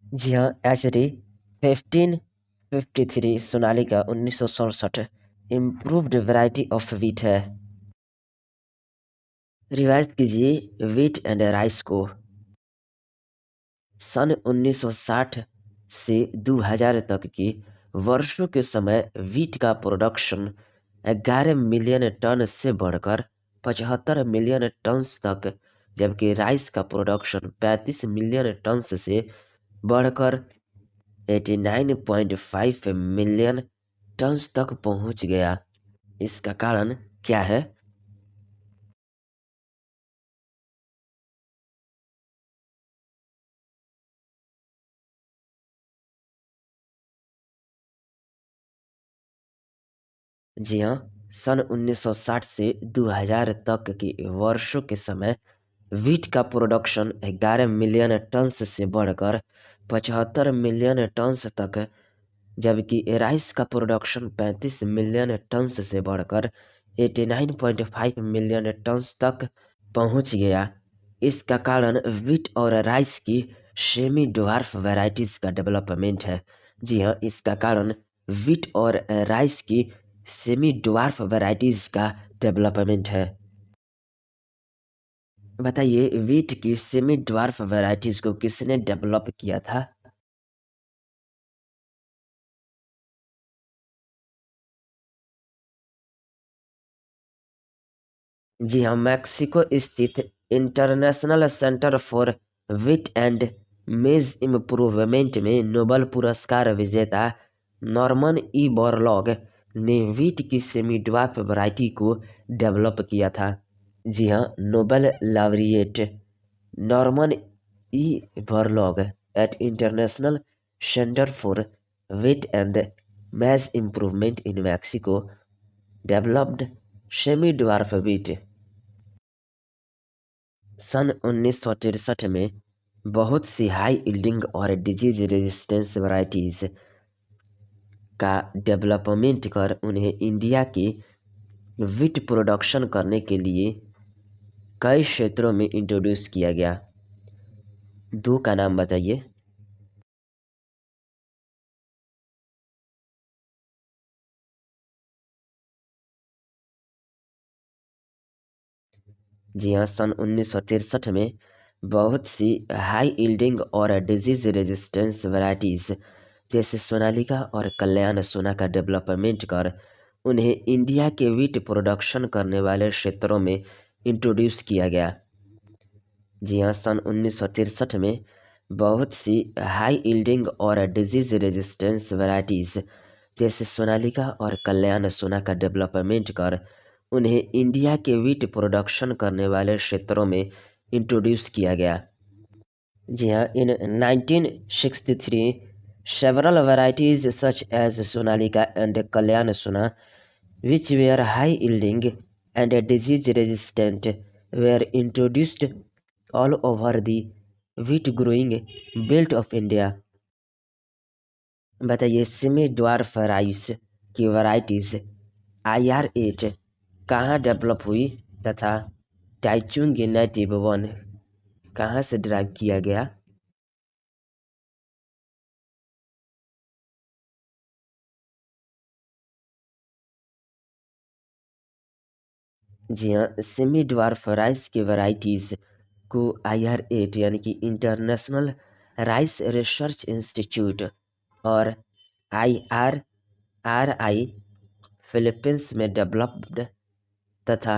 S1: जी हाँ, HD 1553 Sonalika 1967 improved variety of wheat है। रिवाइज कीजिए व्हीट एंड राइस को। सन 1960 से 2000 तक के वर्षों के समय व्हीट का प्रोडक्शन 11 मिलियन टन से बढ़कर 75 मिलियन टन तक, जबकि राइस का प्रोडक्शन 35 मिलियन टन से बढ़कर 89.5 मिलियन टन तक पहुंच गया। इसका कारण क्या है? जी हाँ, सन 1960 से 2000 तक के वर्षों के समय व्हीट का प्रोडक्शन 11 मिलियन टन से बढ़कर 75 मिलियन टन तक, जबकि राइस का प्रोडक्शन 35 मिलियन टन से बढ़कर 89.5 मिलियन टन तक पहुंच गया। इसका कारण व्हीट और राइस की सेमी ड्वार्फ वैरायटीज का डेवलपमेंट है। जी हाँ, इसका कारण व्हीट और राइस की सेमी ड्वार्फ वैरायटीज का डेवलपमेंट है। बताइए, वीट की सेमी ड्वार्फ वैरायटीज को किसने डेवलप किया था? जी हाँ, मैक्सिको स्थित International Centre for Wheat and Maize Improvement में नोबेल पुरस्कार विजेता नॉर्मन ई बोरलॉग ने व्हीट की सेमी ड्वार्फ वैरायटी को डेवलप किया था। जी हाँ, Nobel laureate Norman E Borlaug at International Centre for Wheat and Maize Improvement in Mexico developed semi dwarf wheat. सन 1963 में बहुत सी हाई यील्डिंग और डिजीज रेजिस्टेंस वैरायटीज का डेवलपमेंट कर उन्हें इंडिया की वीट प्रोडक्शन करने के लिए कई क्षेत्रों में इंट्रोड्यूस किया गया। दो का नाम बताइए। जी हाँ, सन 1963 में बहुत सी हाई यील्डिंग और डिजीज रेजिस्टेंस वैरायटीज जैसे सोनालिका और कल्याण सोना का डेवलपमेंट कर उन्हें इंडिया के वीट प्रोडक्शन करने वाले क्षेत्रों में इंट्रोड्यूस किया गया। जी हाँ, सन 1963 में बहुत सी हाई यील्डिंग और डिजीज रेजिस्टेंस वैरायटीज जैसे सोनालिका और कल्याण सोना का डेवलपमेंट कर उन्हें इंडिया के वीट प्रोडक्शन करने वाले क्षेत्रों में इंट्रोड्यूस किया गया। जी हाँ, इन 1963 several varieties such as Sonalika and Kalyan Sona which were high yielding and disease resistant were introduced all over the wheat growing belt of India। बताइए, सेमी ड्वार्फ राइस की वैरायटीज IR8 कहाँ डेवलप हुई तथा टाइचुंग नेटिव वन कहाँ से ड्राइव किया गया? जी हाँ, सेमी ड्वार्फ राइस की वैरायटीज को IR8 यानी कि इंटरनेशनल राइस रिसर्च इंस्टीट्यूट और IRRI फिलीपींस में डेवलप्ड तथा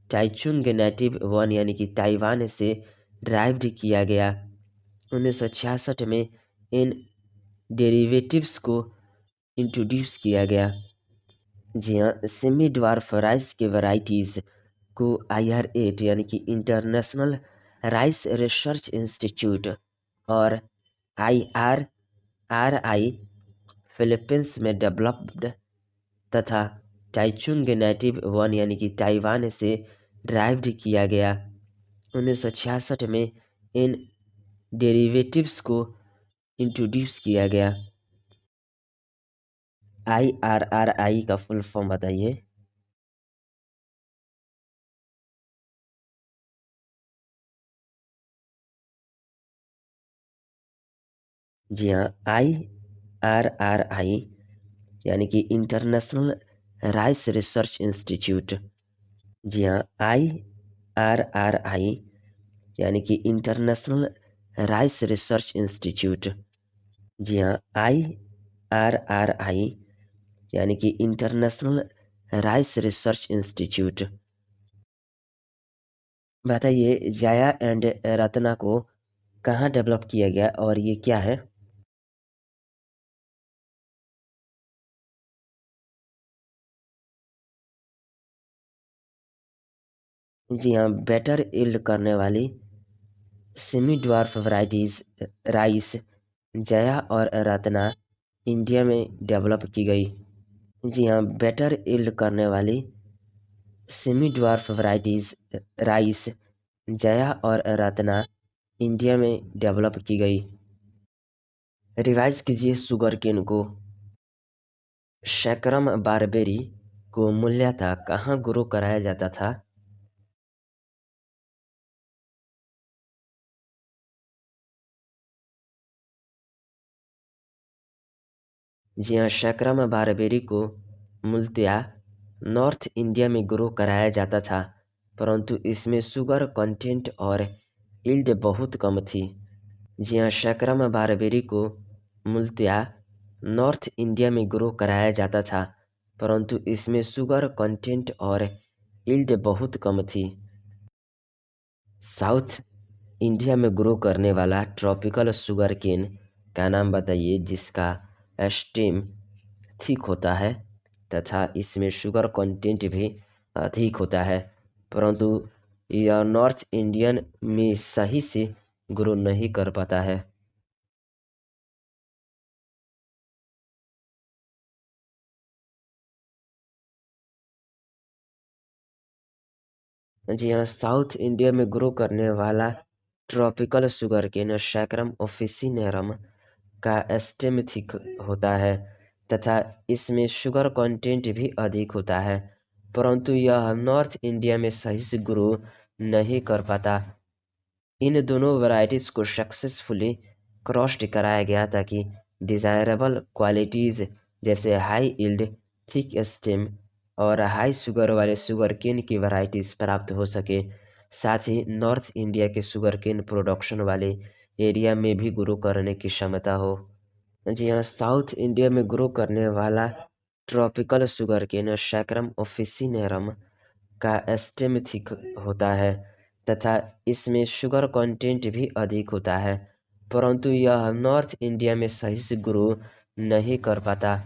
S1: टाइचुंग नेटिव वन यानी कि ताइवान से ड्राइव्ड किया गया। 1966 में इन डेरिवेटिव्स को इंट्रोड्यूस किया गया। जी हाँ, सेमी ड्वार्फ राइस के वैरायटीज़ को IR8 यानी कि इंटरनेशनल राइस रिसर्च इंस्टीट्यूट और IRRI फिलीपींस में डेवलप्ड तथा टाइचुंग नेटिव वन यानी कि ताइवान से ड्राइव्ड किया गया। 1966 में इन डेरिवेटिव्स को इंट्रोड्यूस किया गया। IRRI का फुल फॉर्म बताइए। जी हाँ, IRRI यानी कि इंटरनेशनल राइस रिसर्च इंस्टीट्यूट। जी हाँ, IRRI यानी कि इंटरनेशनल राइस रिसर्च इंस्टीट्यूट। जी हाँ, IRRI यानी कि इंटरनेशनल राइस रिसर्च इंस्टीट्यूट। बताइए, जाया एंड रत्ना को कहाँ डेवलप किया गया और ये क्या है? जी हाँ, बेटर यील्ड करने वाली semi dwarf varieties rice Jaya और रत्ना इंडिया में डेवलप की गई। जी हाँ, बेटर यील्ड करने वाली semi dwarf varieties rice Jaya और रत्ना इंडिया में डेवलप की गई। रिवाइज कीजिए शुगर केन को। शैकरम बारबेरी को मूल्यतः कहाँ ग्रो कराया जाता था? जी हाँ, शैकरम बारबेरी को मूलतया नॉर्थ इंडिया में ग्रो कराया जाता था, परंतु इसमें शुगर कंटेंट और यील्ड बहुत कम थी। जी हाँ, शैकरम बारबेरी को मूलतया नॉर्थ इंडिया में ग्रो कराया जाता था, परंतु इसमें शुगर कंटेंट और यील्ड बहुत कम थी। साउथ इंडिया में ग्रो करने वाला ट्रॉपिकल शुगर केन का नाम बताइए जिसका स्टेम थिक होता है तथा इसमें शुगर कंटेंट भी अधिक होता है, परंतु यह नॉर्थ इंडियन में सही से ग्रो नहीं कर पाता है। जी हाँ, साउथ इंडिया में ग्रो करने वाला tropical sugar cane Saccharum officinarum का स्टेम थिक होता है तथा इसमें शुगर कंटेंट भी अधिक होता है, परंतु यह नॉर्थ इंडिया में सही से ग्रो नहीं कर पाता। इन दोनों वैरायटीज को सक्सेसफुली क्रॉस्ड कराया गया ताकि डिजायरेबल क्वालिटीज जैसे हाई यील्ड, थिक स्टेम और हाई शुगर वाले शुगर केन की वैरायटीज प्राप्त हो सके। साथ ही नॉर्थ इंडिया के शुगर केन प्रोडक्शन वाले एरिया में भी ग्रो करने की क्षमता हो। जी हाँ, साउथ इंडिया में ग्रो करने वाला tropical sugar cane Saccharum officinarum का स्टेम थिक होता है तथा इसमें शुगर कंटेंट भी अधिक होता है, परंतु यह नॉर्थ इंडिया में सही से ग्रो नहीं कर पाता।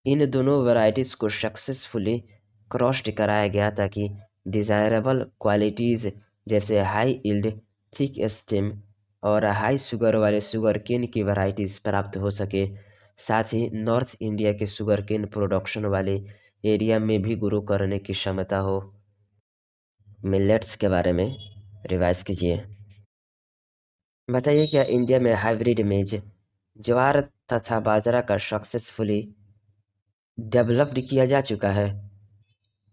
S1: इन दोनों वैरायटीज को सक्सेसफुली क्रॉस्ड कराया गया ताकि डिजायरेबल क्वालिटीज जैसे हाई यील्ड, थिक स्टेम और हाई शुगर वाले शुगर केन की वैरायटीज प्राप्त हो सके। साथ ही नॉर्थ इंडिया के शुगर केन प्रोडक्शन वाले एरिया में भी ग्रो करने की क्षमता हो। मिलेट्स के बारे में रिवाइज कीजिए। बताइए क्या इंडिया में हाइब्रिड मेज ज्वार तथा बाजरा का सक्सेसफुली डेवलप्ड किया जा चुका है?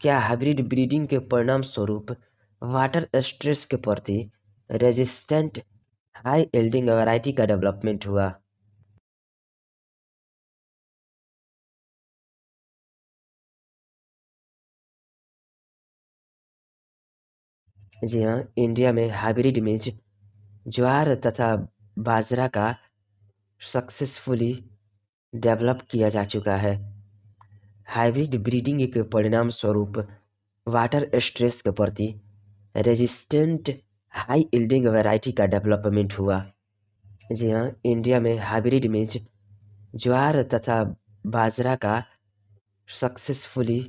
S1: क्या हाइब्रिड ब्रीडिंग के परिणाम स्वरूप वाटर स्ट्रेस के प्रति रेजिस्टेंट हाई यील्डिंग वैरायटी का डेवलपमेंट हुआ? जी हाँ, इंडिया में हाइब्रिड मेज ज्वार तथा बाजरा का सक्सेसफुली डेवलप किया जा चुका है। हाइब्रिड ब्रीडिंग के परिणाम स्वरूप वाटर स्ट्रेस के प्रति रेजिस्टेंट हाई यील्डिंग वैरायटी का डेवलपमेंट हुआ। जी हाँ, इंडिया में हाइब्रिड मेज ज्वार तथा बाजरा का सक्सेसफुली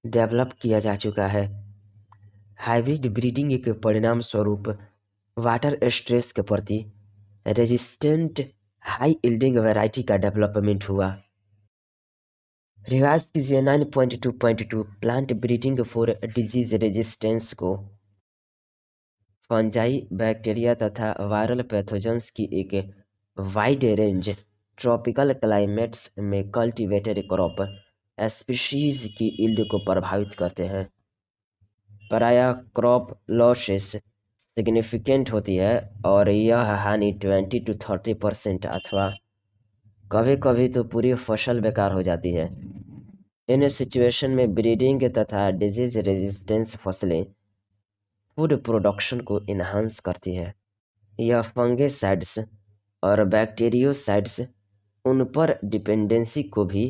S1: डेवलप किया जा चुका है। हाइब्रिड ब्रीडिंग के परिणाम स्वरूप वाटर स्ट्रेस के प्रति रेजिस्टेंट हाई यील्डिंग वैरायटी का डेवलपमेंट हुआ। रिवाइज कीजिए 9.2.2 plant breeding for disease resistance को। फंजाई, बैक्टीरिया तथा वायरल पैथोजेंस की एक वाइड रेंज ट्रॉपिकल क्लाइमेट्स में कल्टीवेटेड क्रॉप स्पीशीज की यील्ड को प्रभावित करते हैं। प्रायः क्रॉप लॉसेस सिग्निफिकेंट होती है और यह हानि 20 to 30% अथवा कभी कभी तो पूरी फसल बेकार हो जाती है। इन सिचुएशन में ब्रीडिंग तथा डिजीज रेजिस्टेंस फसलें फूड प्रोडक्शन को इन्हांस करती है। यह फंगेसाइड्स और बैक्टीरियोसाइड्स उन पर डिपेंडेंसी को भी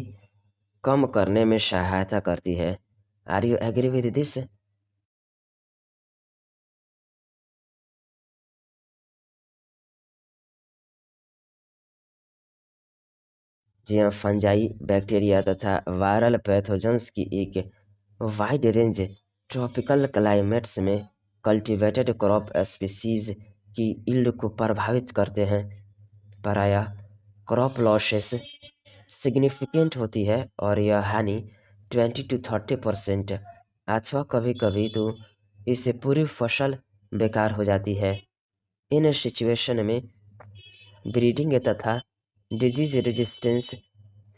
S1: कम करने में सहायता करती है। Are you agree with this? जी हाँ, फंजाई, बैक्टीरिया तथा वायरल पैथोजेंस की एक वाइड रेंज ट्रॉपिकल क्लाइमेट्स में कल्टीवेटेड क्रॉप स्पीसीज की यील्ड को प्रभावित करते हैं। प्रायः क्रॉप लॉसेस सिग्निफिकेंट होती है और यह हानि 20 to 30% अथवा कभी कभी तो इससे पूरी फसल बेकार हो जाती है। इन सिचुएशन में ब्रीडिंग तथा डिजीज रेजिस्टेंस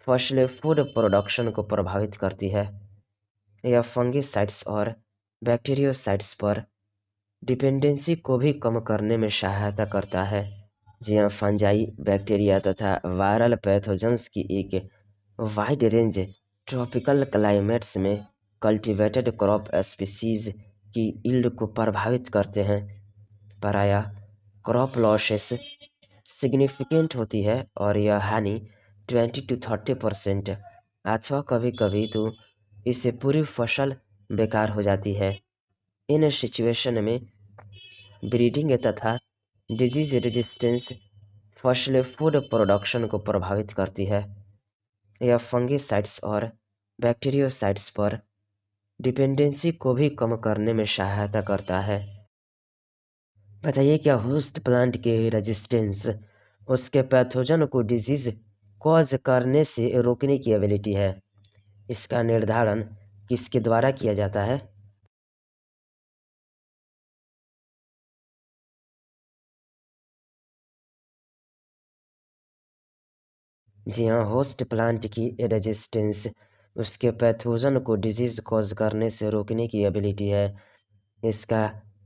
S1: फसलें फूड प्रोडक्शन को प्रभावित करती है। यह फंगिसाइड्स और बैक्टीरियोसाइड्स पर डिपेंडेंसी को भी कम करने में सहायता करता है। जी हाँ, फंजाई, बैक्टीरिया तथा वायरल पैथोजेंस की एक वाइड रेंज ट्रॉपिकल क्लाइमेट्स में कल्टीवेटेड क्रॉप स्पीसीज की यील्ड को प्रभावित करते हैं। प्रायः क्रॉप लॉसेस सिग्निफिकेंट होती है और यह हानि 20-30% अथवा कभी-कभी तो इससे पूरी फसल बेकार हो जाती है। इन सिचुएशन में ब्रीडिंग तथा डिजीज रेजिस्टेंस फसलें फूड प्रोडक्शन को प्रभावित करती है। यह फंगिसाइड्स और बैक्टीरियोसाइड्स पर डिपेंडेंसी को भी कम करने में सहायता करता है। बताइए, क्या होस्ट प्लांट के रेजिस्टेंस उसके पैथोजन को डिजीज कॉज करने से रोकने की एबिलिटी है? इसका निर्धारण किसके द्वारा किया जाता है? जी हाँ, होस्ट प्लांट की रेजिस्टेंस उसके पैथोजन को डिजीज कॉज करने से रोकने की एबिलिटी है। इसका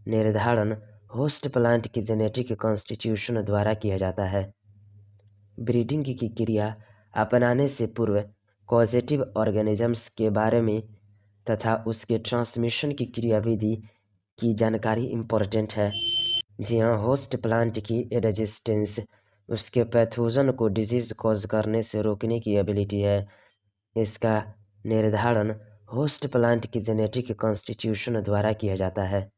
S1: निर्धारण होस्ट प्लांट की जेनेटिक कॉन्स्टिट्यूशन द्वारा किया जाता है। ब्रीडिंग की क्रिया अपनाने से पूर्व कॉजेटिव ऑर्गेनिजम्स के बारे में तथा उसके ट्रांसमिशन की क्रियाविधि की जानकारी इम्पोर्टेंट है। जी हाँ, होस्ट प्लांट की रेजिस्टेंस उसके पैथोजन को डिजीज कॉज करने से रोकने की एबिलिटी है। इसका निर्धारण होस्ट प्लांट की जेनेटिक कॉन्स्टिट्यूशन द्वारा किया जाता है।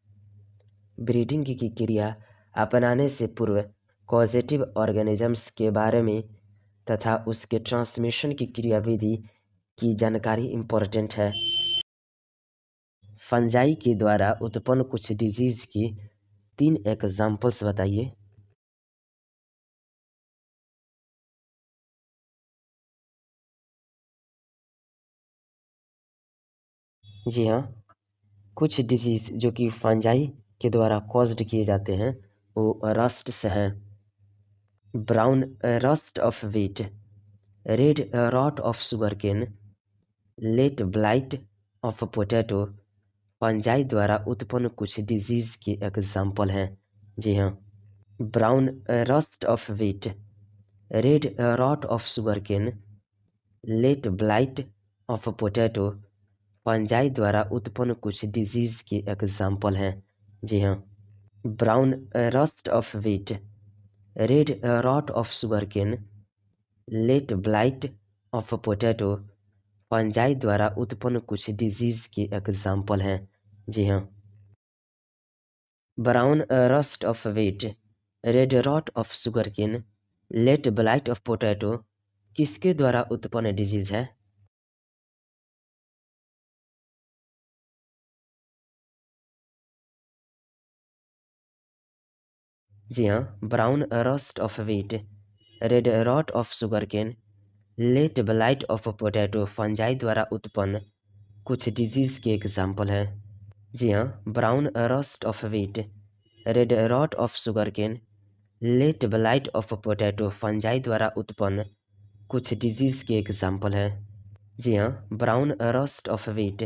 S1: ब्रीडिंग की क्रिया अपनाने से पूर्व कॉजेटिव ऑर्गेनिजम्स के बारे में तथा उसके ट्रांसमिशन की क्रियाविधि की जानकारी इम्पोर्टेंट है। फंजाई के द्वारा उत्पन्न कुछ डिजीज की 3 एग्जाम्पल्स बताइए। जी हाँ, कुछ डिजीज जो कि फंजाई के द्वारा कॉज्ड किए जाते हैं वो रस्ट से हैं। Brown rust of wheat, red rot of sugarcane, late blight of potato fungi द्वारा उत्पन्न कुछ डिजीज के एग्जाम्पल हैं। जी हाँ, brown rust of wheat, red rot of sugarcane, late blight of potato fungi द्वारा उत्पन्न कुछ डिजीज के एग्जाम्पल हैं। जी हाँ, brown rust of wheat, red rot of sugarcane, late blight of potato fungi द्वारा उत्पन्न कुछ डिजीज के एग्जाम्पल हैं। जी हाँ, brown rust of wheat, red rot of sugarcane, late blight of potato किसके द्वारा उत्पन्न डिजीज है? जी हाँ, brown rust of wheat, red rot of sugarcane, late blight of potato fungi द्वारा उत्पन्न कुछ डिजीज के एग्जाम्पल हैं। जी हाँ, brown rust of wheat, red rot of sugarcane, late blight of potato fungi द्वारा उत्पन्न कुछ डिजीज के एग्जाम्पल हैं। जी हाँ, brown rust of wheat,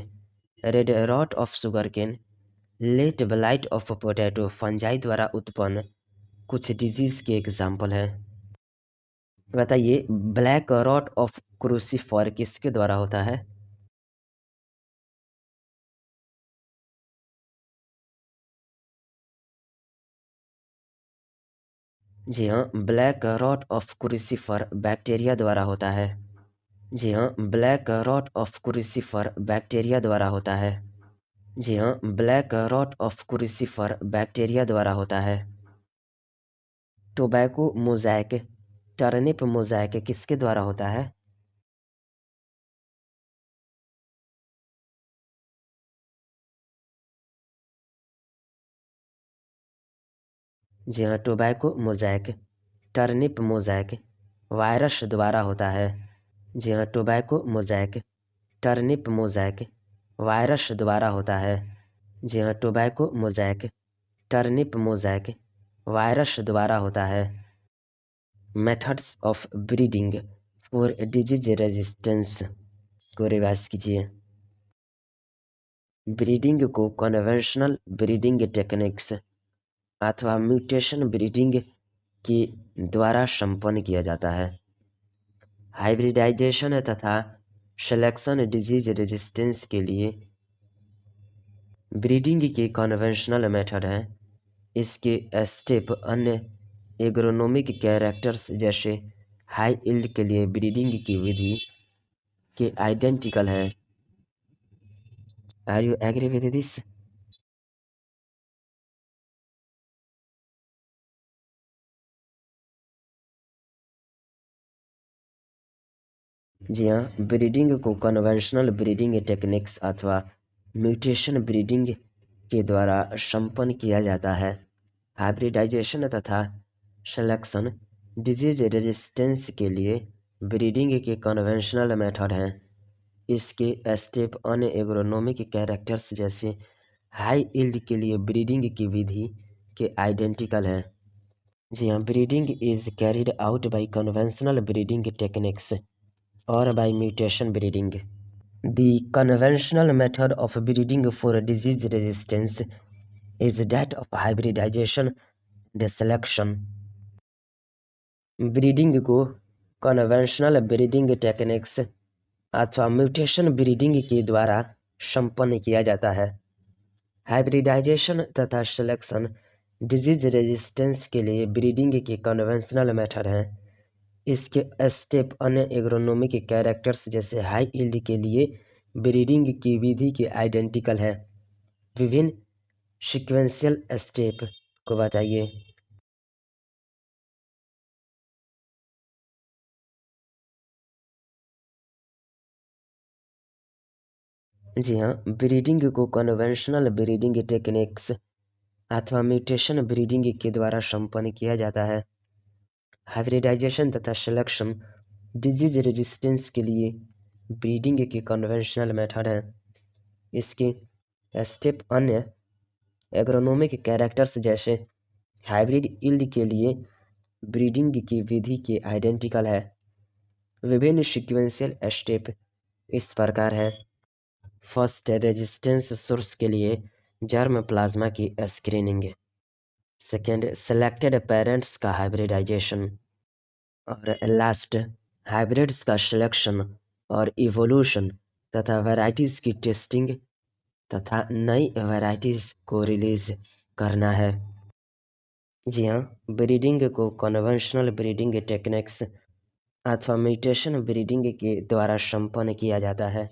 S1: red rot of sugarcane, late blight of potato fungi द्वारा उत्पन्न कुछ डिजीज के एग्जाम्पल हैं। बताइए, ब्लैक रॉट ऑफ क्रूसीफर किसके द्वारा होता है? जी हाँ, black rot of crucifer bacteria द्वारा होता है। जी हाँ, black rot of crucifer bacteria द्वारा होता है। जी हाँ, black rot of crucifer bacteria द्वारा होता है। टोबैको मोज़ैक, टर्निप मोज़ैक किसके द्वारा होता है? जी हाँ, tobacco mosaic, turnip mosaic virus द्वारा होता है। जी हाँ, tobacco mosaic, turnip mosaic virus द्वारा होता है। जी हाँ, tobacco mosaic, turnip mosaic virus द्वारा होता है। Methods of breeding for disease resistance को रिवाइज कीजिए। ब्रीडिंग को कन्वेंशनल ब्रीडिंग टेक्निक्स अथवा म्यूटेशन ब्रीडिंग के द्वारा संपन्न किया जाता है। हाइब्रिडाइजेशन तथा सिलेक्शन डिजीज रेजिस्टेंस के लिए ब्रीडिंग के कन्वेंशनल मेथड हैं। इसके स्टेप अन्य एग्रोनोमिक कैरेक्टर्स जैसे हाई यील्ड के लिए ब्रीडिंग की विधि के आइडेंटिकल है। Are you agree with this? जी हाँ, ब्रीडिंग को कन्वेंशनल ब्रीडिंग टेक्निक्स अथवा म्यूटेशन ब्रीडिंग के द्वारा संपन्न किया जाता है। हाइब्रिडाइजेशन तथा सिलेक्शन डिजीज रेजिस्टेंस के लिए ब्रीडिंग के कन्वेंशनल मेथड हैं। इसके स्टेप अन्य एग्रोनोमिक कैरेक्टर्स जैसे हाई यील्ड के लिए ब्रीडिंग की विधि के आइडेंटिकल हैं। जी हाँ, breeding is carried out by conventional breeding techniques or by mutation breeding. The conventional method of breeding for disease resistance is that of hybridization and selection. Breeding को कन्वेंशनल ब्रीडिंग टेक्निक्स अथवा म्यूटेशन ब्रीडिंग के द्वारा संपन्न किया जाता है। हाइब्रिडाइजेशन तथा सिलेक्शन डिजीज रेजिस्टेंस के लिए ब्रीडिंग के कन्वेंशनल मेथड हैं। इसके स्टेप अन्य एग्रोनोमिक कैरेक्टर्स जैसे हाई यील्ड के लिए ब्रीडिंग की विधि के आइडेंटिकल है। विभिन्न सीक्वेंशियल स्टेप को बताइए। जी हाँ, ब्रीडिंग को कन्वेंशनल ब्रीडिंग टेक्निक्स अथवा म्यूटेशन ब्रीडिंग के द्वारा संपन्न किया जाता है। हाइब्रिडाइजेशन तथा सिलेक्शन डिजीज रेजिस्टेंस के लिए ब्रीडिंग के कन्वेंशनल मेथड है। इसके स्टेप अन्य एग्रोनोमिक कैरेक्टर्स जैसे हाइब्रिड यील्ड के लिए ब्रीडिंग की विधि के आइडेंटिकल है। विभिन्न सीक्वेंशियल स्टेप इस प्रकार है। फर्स्ट, रेजिस्टेंस सोर्स के लिए जर्म प्लाज्मा की स्क्रीनिंग। सेकेंड, सेलेक्टेड पेरेंट्स का हाइब्रिडाइजेशन। और लास्ट, हाइब्रिड्स का सिलेक्शन और इवोल्यूशन तथा वैरायटीज की टेस्टिंग तथा नई वैरायटीज को रिलीज करना है। जी हाँ, ब्रीडिंग को कन्वेंशनल ब्रीडिंग टेक्निक्स अथवा म्यूटेशन ब्रीडिंग के द्वारा संपन्न किया जाता है।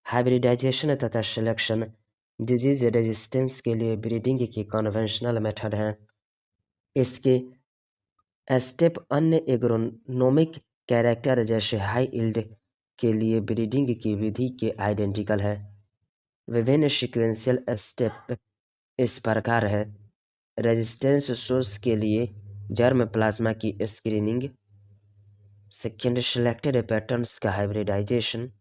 S1: हाइब्रिडाइजेशन तथा सिलेक्शन डिजीज रेजिस्टेंस के लिए ब्रीडिंग के कन्वेंशनल मेथड हैं। इसके स्टेप अन्य एग्रोनोमिक कैरेक्टर जैसे हाई यील्ड के लिए ब्रीडिंग की विधि के आइडेंटिकल है। विभिन्न सीक्वेंशियल स्टेप इस प्रकार है। रेजिस्टेंस सोर्स के लिए जर्म प्लाज्मा की स्क्रीनिंग। सेकेंड, सिलेक्टेड पैटर्न्स का हाइब्रिडाइजेशन।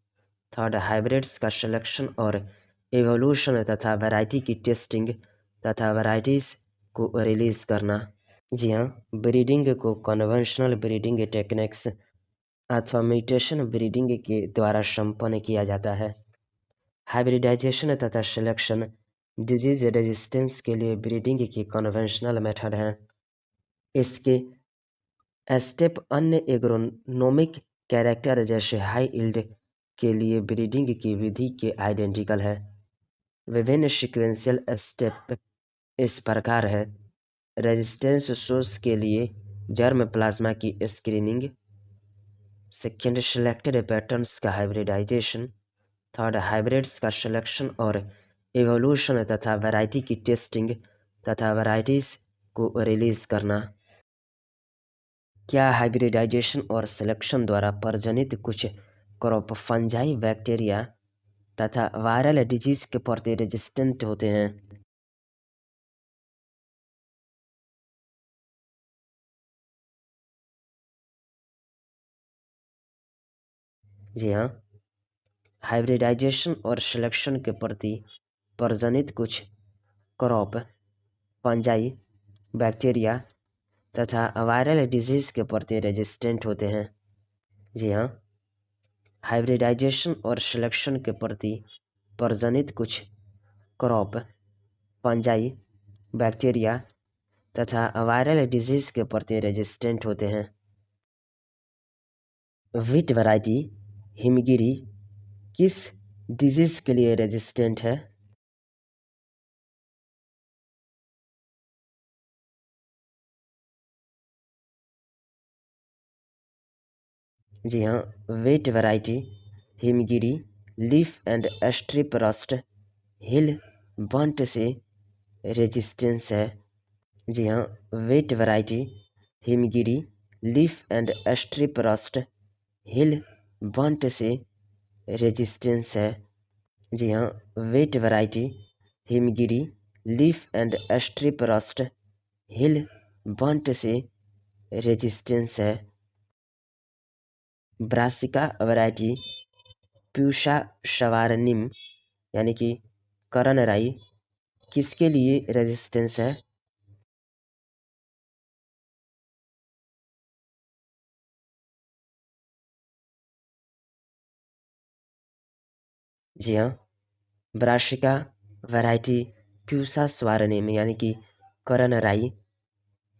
S1: थर्ड, हाइब्रिड्स का सिलेक्शन और एवोल्यूशन तथा वैरायटी की टेस्टिंग तथा वैरायटीज को रिलीज करना। जी हाँ, ब्रीडिंग को कन्वेंशनल ब्रीडिंग टेक्निक्स अथवा म्यूटेशन ब्रीडिंग के द्वारा संपन्न किया जाता है। हाइब्रिडाइजेशन तथा सिलेक्शन डिजीज रेजिस्टेंस के लिए ब्रीडिंग की कन्वेंशनल मेथड हैं। इसके स्टेप अन्य एग्रोनोमिक कैरेक्टर जैसे हाई यील्ड के लिए ब्रीडिंग की विधि के आइडेंटिकल है। विभिन्न सीक्वेंशियल स्टेप इस प्रकार है। रेजिस्टेंस सोर्स के लिए जर्म प्लाज्मा की स्क्रीनिंग। सेकेंड, सिलेक्टेड पैटर्न्स का हाइब्रिडाइजेशन। थर्ड, हाइब्रिड्स का सिलेक्शन और एवोल्यूशन तथा वैरायटी की टेस्टिंग तथा वैरायटीज को रिलीज करना। क्या हाइब्रिडाइजेशन और सिलेक्शन द्वारा प्रजनित कुछ क्रॉप फंजाई बैक्टीरिया तथा वायरल डिजीज के प्रति रेजिस्टेंट होते हैं? जी हाँ, हाइब्रिडाइजेशन और सिलेक्शन के प्रति प्रजनित कुछ क्रॉप फंजाई बैक्टीरिया तथा वायरल डिजीज के प्रति रेजिस्टेंट होते हैं। जी हाँ, हाइब्रिडाइजेशन और सिलेक्शन के प्रति प्रजनित कुछ क्रॉप फंजाई बैक्टीरिया तथा वायरल डिजीज के प्रति रेजिस्टेंट होते हैं। व्हीट वैरायटी हिमगिरी किस डिजीज के लिए रेजिस्टेंट है? जी हाँ, wheat variety Himgiri leaf and stripe rust hill bunt से रेजिस्टेंस है। जी हाँ, wheat variety Himgiri leaf and stripe rust hill bunt से रेजिस्टेंस है। जी हाँ, wheat variety Himgiri leaf and stripe rust hill bunt से रेजिस्टेंस है। ब्रासिका वैरायटी प्यूसा सवारनिम यानी कि करण राई किसके लिए रेजिस्टेंस है? जी हाँ, ब्रासिका वैरायटी प्यूसा स्वारनिम यानी कि करण राई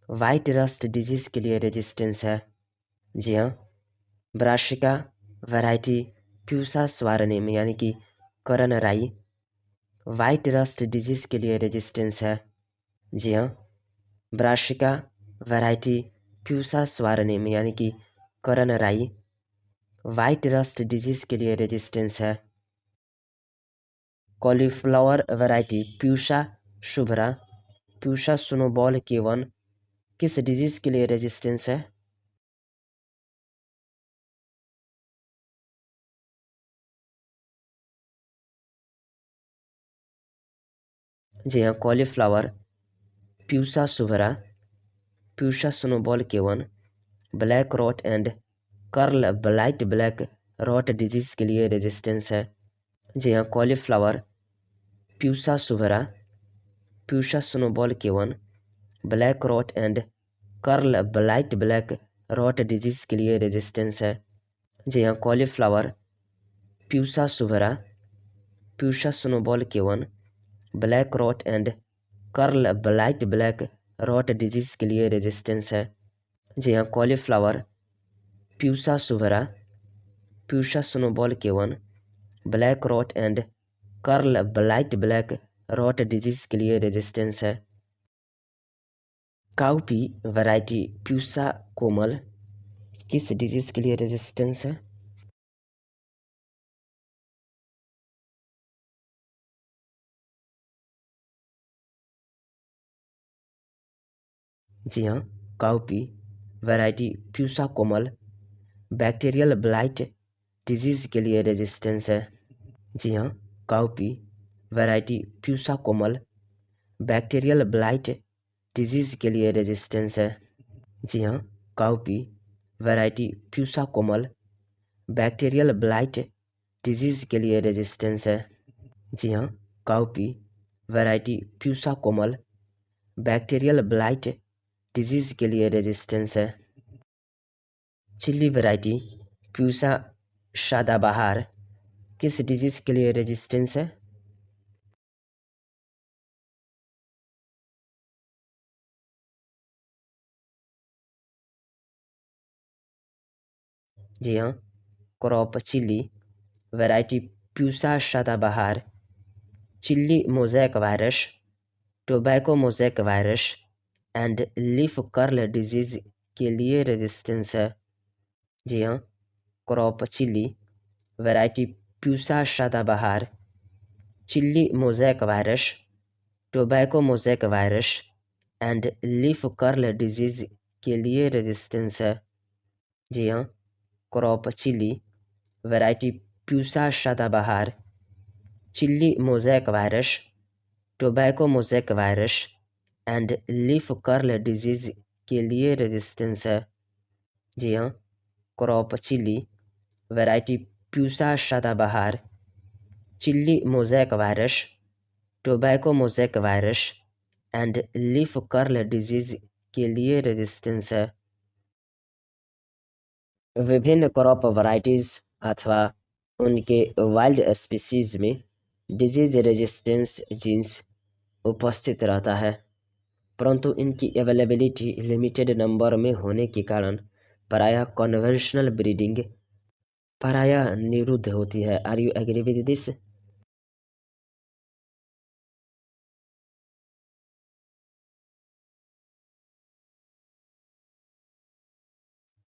S1: वाइट रस्ट डिजीज के लिए रेजिस्टेंस है। जी हाँ, ब्रासिका वैरायटी प्यूसा स्वारनिम यानी कि करण राई वाइट रस्ट डिजीज के लिए रेजिस्टेंस है। जी हाँ, ब्रासिका वैरायटी प्यूसा स्वारनिम यानी कि करण राई वाइट रस्ट डिजीज के लिए रेजिस्टेंस है। Cauliflower variety Pusa Shubhra Pusa snowball K one किस डिजीज के लिए रेजिस्टेंस है? जी हाँ, cauliflower Pusa Shubhra Pusa snowball K one black rot and curl blight black rot disease के लिए रेजिस्टेंस है। जी हाँ, cauliflower Pusa Shubhra Pusa snowball K one black rot and curl blight black rot disease के लिए रेजिस्टेंस है। जी हाँ, cauliflower Pusa Shubhra Pusa snowball K one black rot and curl blight black rot disease के लिए रेजिस्टेंस है। जी हाँ, cauliflower Pusa Shubhra Pusa snowball K one black rot and curl blight black rot disease के लिए रेजिस्टेंस है। काउपी वैरायटी प्यूसा कोमल किस डिजीज के लिए रेजिस्टेंस है? जी हाँ, काउपी वैरायटी प्यूसा कोमल बैक्टीरियल ब्लाइट डिजीज के लिए रेजिस्टेंस है। जी हाँ, काउपी वैरायटी प्यूसा कोमल बैक्टीरियल ब्लाइट डिजीज के लिए रेजिस्टेंस है। जी हाँ, काउपी वैरायटी प्यूसा कोमल बैक्टीरियल ब्लाइट डिजीज के लिए रेजिस्टेंस है। जी हाँ, काउपी वैरायटी प्यूसा कोमल बैक्टीरियल ब्लाइट डिजीज के लिए रेजिस्टेंस है। चिल्ली वैरायटी प्यूसा सदाबहार किस डिजीज के लिए रेजिस्टेंस है? जी हाँ, क्रॉप चिल्ली वैरायटी प्यूसा सदाबहार chilli mosaic virus tobacco mosaic virus and leaf curl disease के लिए रेजिस्टेंस है। जी हाँ, क्रॉप चिल्ली वैरायटी प्यूसा सदाबहार chilli mosaic virus tobacco mosaic virus and leaf curl disease के लिए रेजिस्टेंस है। जी हाँ, क्रॉप चिल्ली वैरायटी प्यूसा सदाबहार chilli mosaic virus tobacco mosaic virus and leaf curl disease के लिए रेजिस्टेंस है। जी हाँ, क्रॉप चिल्ली वैरायटी प्यूसा सदाबहार chilli mosaic virus tobacco mosaic virus and leaf curl disease के लिए रेजिस्टेंस है। विभिन्न क्रॉप वैरायटीज अथवा उनके वाइल्ड स्पीसीज में डिजीज रेजिस्टेंस जीन्स उपस्थित रहता है, परंतु इनकी अवेलेबिलिटी लिमिटेड नंबर में होने के कारण प्रायः कन्वेंशनल ब्रीडिंग प्रायः निरुद्ध होती है। Are you agree with this?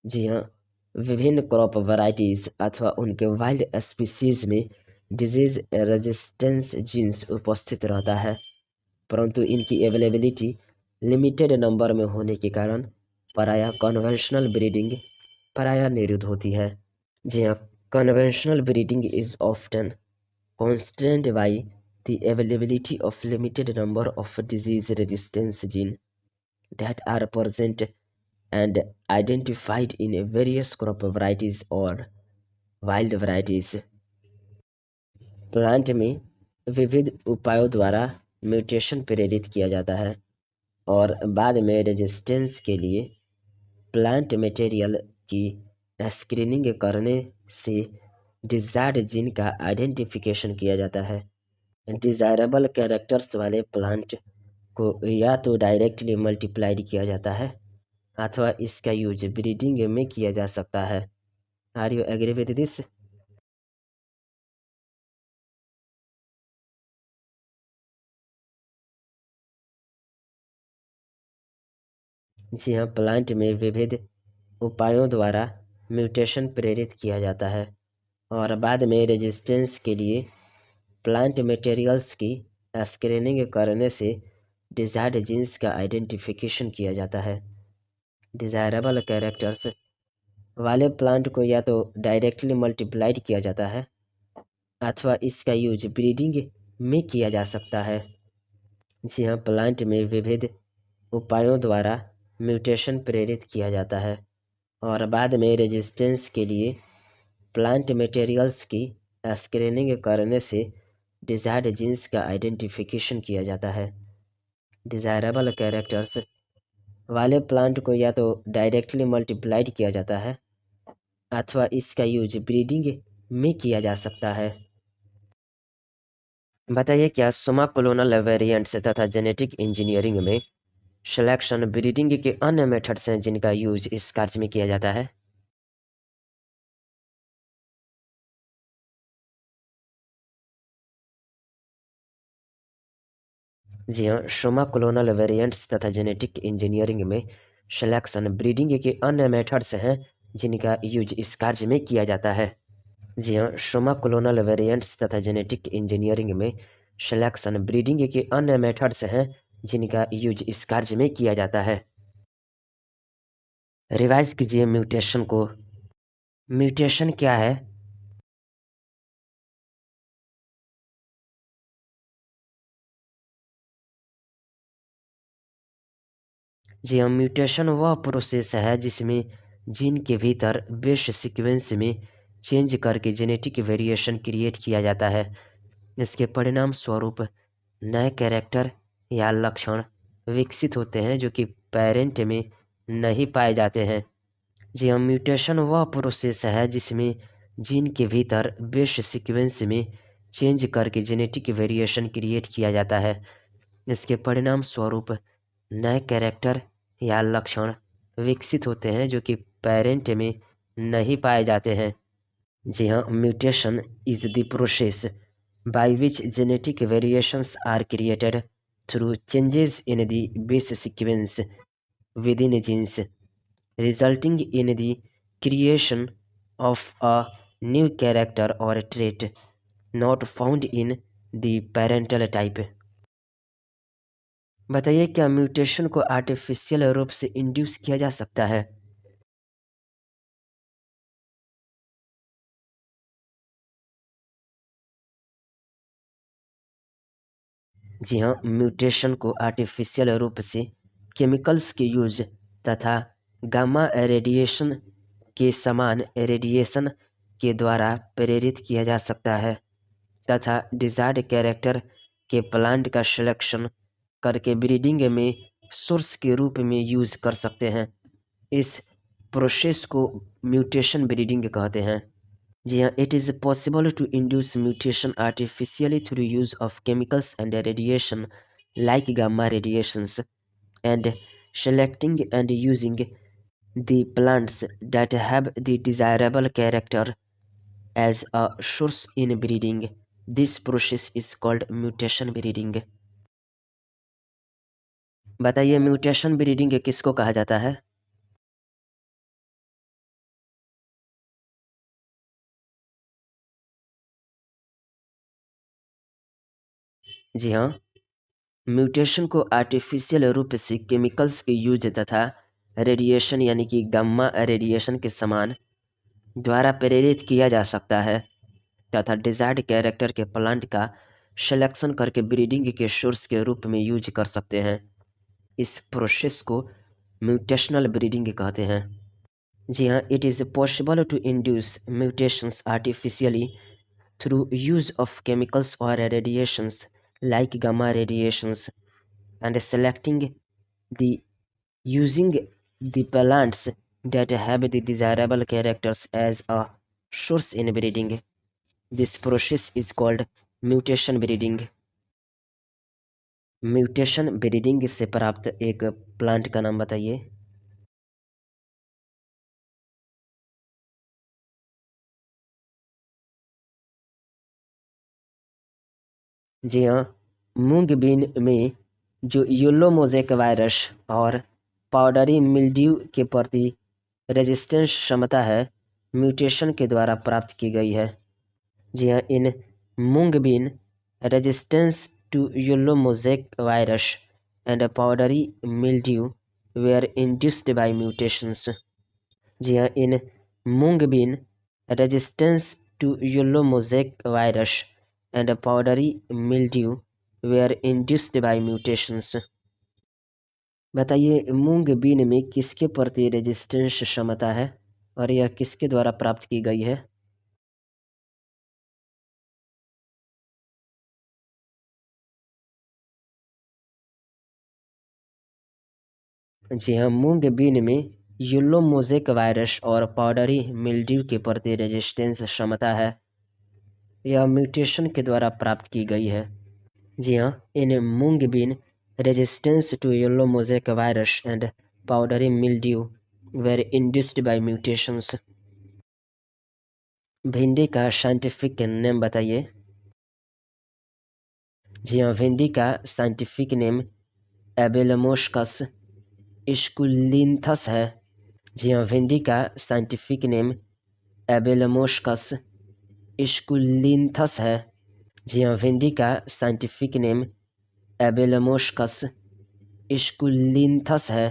S1: जी हाँ, विभिन्न क्रॉप वैरायटीज अथवा उनके वाइल्ड स्पीसीज में डिजीज रेजिस्टेंस जीन्स उपस्थित रहता है, परंतु इनकी अवेलेबिलिटी लिमिटेड नंबर में होने के कारण प्रायः कन्वेंशनल ब्रीडिंग प्रायः निरुद्ध होती है। जी हाँ, conventional breeding is often constrained by the availability of limited number of disease resistance genes that are present and identified in various crop varieties or wild varieties। Plant में विविध उपायों द्वारा म्यूटेशन प्रेरित किया जाता है और बाद में रेजिस्टेंस के लिए प्लांट मटेरियल की स्क्रीनिंग करने से डिजायर्ड जीन का आइडेंटिफिकेशन किया जाता है। डिजायरेबल कैरेक्टर्स वाले प्लांट को या तो डायरेक्टली मल्टीप्लाइड किया जाता है अथवा इसका यूज ब्रीडिंग में किया जा सकता है। Are you agree with this? जी हाँ, प्लांट में विविध उपायों द्वारा म्यूटेशन प्रेरित किया जाता है और बाद में रेजिस्टेंस के लिए प्लांट मटेरियल्स की स्क्रीनिंग करने से डिजायर्ड जीन्स का आइडेंटिफिकेशन किया जाता है। डिजायरेबल कैरेक्टर्स वाले प्लांट को या तो डायरेक्टली मल्टीप्लाइड किया जाता है अथवा इसका यूज ब्रीडिंग में किया जा सकता है। जी हाँ, प्लांट में विविध उपायों द्वारा म्यूटेशन प्रेरित किया जाता है और बाद में रेजिस्टेंस के लिए प्लांट मटेरियल्स की स्क्रीनिंग करने से डिजायर्ड जीन्स का आइडेंटिफिकेशन किया जाता है। डिजायरेबल कैरेक्टर्स वाले प्लांट को या तो डायरेक्टली मल्टीप्लाइड किया जाता है अथवा इसका यूज ब्रीडिंग में किया जा सकता है। बताइए, क्या सुमा कोलोनल वेरिएंट्स तथा जेनेटिक इंजीनियरिंग में सिलेक्शन ब्रीडिंग के अन्य मेथड्स हैं जिनका यूज इस कार्य में किया जाता है? जी हाँ, सुमा कोलोनल वेरिएंट्स तथा जेनेटिक इंजीनियरिंग में सिलेक्शन ब्रीडिंग के अन्य मेथड्स हैं जिनका यूज इस कार्य में किया जाता है। जी हाँ, सुमा कोलोनल वेरिएंट्स तथा जेनेटिक इंजीनियरिंग में सिलेक्शन ब्रीडिंग के अन्य मेथड्स हैं जिनका यूज इस कार्य में किया जाता है। रिवाइज कीजिए म्यूटेशन को। म्यूटेशन क्या है? जी हाँ, म्यूटेशन वह प्रोसेस है जिसमें जीन के भीतर बेस सीक्वेंस में चेंज करके जेनेटिक वेरिएशन क्रिएट किया जाता है। इसके परिणाम स्वरूप नए कैरेक्टर या लक्षण विकसित होते हैं जो कि पेरेंट में नहीं पाए जाते हैं। जी हाँ, म्यूटेशन वह प्रोसेस है जिसमें जीन के भीतर बेस सीक्वेंस में चेंज करके जेनेटिक वेरिएशन क्रिएट किया जाता है। इसके परिणाम स्वरूप नए कैरेक्टर या लक्षण विकसित होते हैं जो कि पेरेंट में नहीं पाए जाते हैं। जी हाँ, mutation is the process by which genetic variations are created through changes in the base sequence within genes, resulting in the creation of a new character or trait not found in the parental type। बताइए, क्या म्यूटेशन को आर्टिफिशियल रूप से इंड्यूस किया जा सकता है? जी हाँ, म्यूटेशन को आर्टिफिशियल रूप से केमिकल्स के यूज तथा गामा रेडिएशन के समान रेडिएशन के द्वारा प्रेरित किया जा सकता है तथा डिजायर्ड कैरेक्टर के प्लांट का सिलेक्शन करके ब्रीडिंग में सोर्स के रूप में यूज कर सकते हैं। इस प्रोसेस को म्यूटेशन ब्रीडिंग कहते हैं। जी हाँ, it is possible to induce mutation artificially through use of chemicals and radiation like gamma radiations and selecting and using the plants that have the desirable character as a source in breeding। This process is called mutation breeding। बताइए, म्यूटेशन ब्रीडिंग किसको कहा जाता है? जी हाँ, म्यूटेशन को आर्टिफिशियल रूप से केमिकल्स के यूज तथा रेडिएशन यानी कि गामा रेडिएशन के समान द्वारा प्रेरित किया जा सकता है तथा डिजायर्ड कैरेक्टर के प्लांट का सिलेक्शन करके ब्रीडिंग के सोर्स के रूप में यूज कर सकते हैं। इस प्रोसेस को म्यूटेशनल ब्रीडिंग कहते हैं। जी हाँ, it is possible to induce mutations artificially through use of chemicals or radiations like gamma radiations and selecting the using the plants that have the desirable characters as a source in breeding. This process is called mutation breeding. Mutation breeding से प्राप्त एक प्लांट का नाम बताइए। जी हाँ, मूंग बीन में जो येलो मोज़ेक वायरस और पाउडरी मिल्ड्यू के प्रति रेजिस्टेंस क्षमता है, म्यूटेशन के द्वारा प्राप्त की गई है। जी हाँ, in mung bean resistance to yellow mosaic virus and powdery mildew were induced by mutations. जी हाँ, in mung bean resistance to yellow mosaic virus and powdery mildew were induced by mutations. बताइए, मूंग बीन में किसके प्रति रेजिस्टेंस क्षमता है और यह किसके द्वारा प्राप्त की गई है? जी हाँ, मूंग बीन में येलो मोज़ेक वायरस और पाउडरी मिल्ड्यू के प्रति रेजिस्टेंस क्षमता है। यह म्यूटेशन के द्वारा प्राप्त की गई है। जी हाँ, in mung bean resistance to yellow mosaic virus and powdery mildew were induced by mutations. भिंडी का साइंटिफिक नेम बताइए। जी हाँ, भिंडी का साइंटिफिक नेम एबेलमोस्कस स्कुलिंथस है। जी हाँ, भिंडी का साइंटिफिक नेम एबेलमोस्कस स्कुलिंथस है। जी हाँ, भिंडी का साइंटिफिक नेम एबेलमोस्कस स्कुलिंथस है।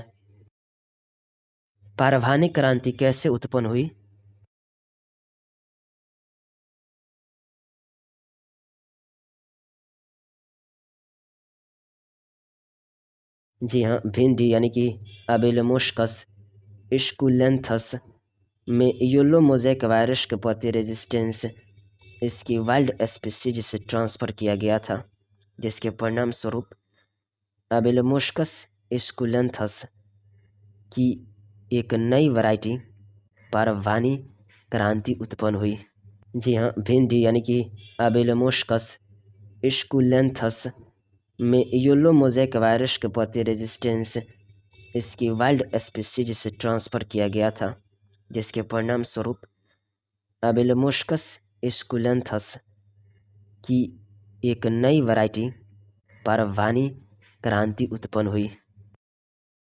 S1: पारभानिक क्रांति कैसे उत्पन्न हुई? जी हाँ, भिंडी यानी कि एबेलमोस्कस स्कुलेंथस में येलो मोज़ेक वायरस के प्रति रेजिस्टेंस इसकी वाइल्ड स्पीसीज से ट्रांसफ़र किया गया था, जिसके परिणाम स्वरूप एबेलमोस्कस स्कुलेंथस की एक नई वैरायटी पारभानी क्रांति उत्पन्न हुई। जी हाँ, भिंडी यानी कि एबेलमोस्कस स्कुलेंथस में येलो मोज़ेक वायरस के प्रति रेजिस्टेंस इसकी वाइल्ड स्पीसीज से ट्रांसफ़र किया गया था, जिसके परिणाम स्वरूप एबेलमोस्कस स्कुलेंथस की एक नई वैरायटी पारभानी क्रांति उत्पन्न हुई।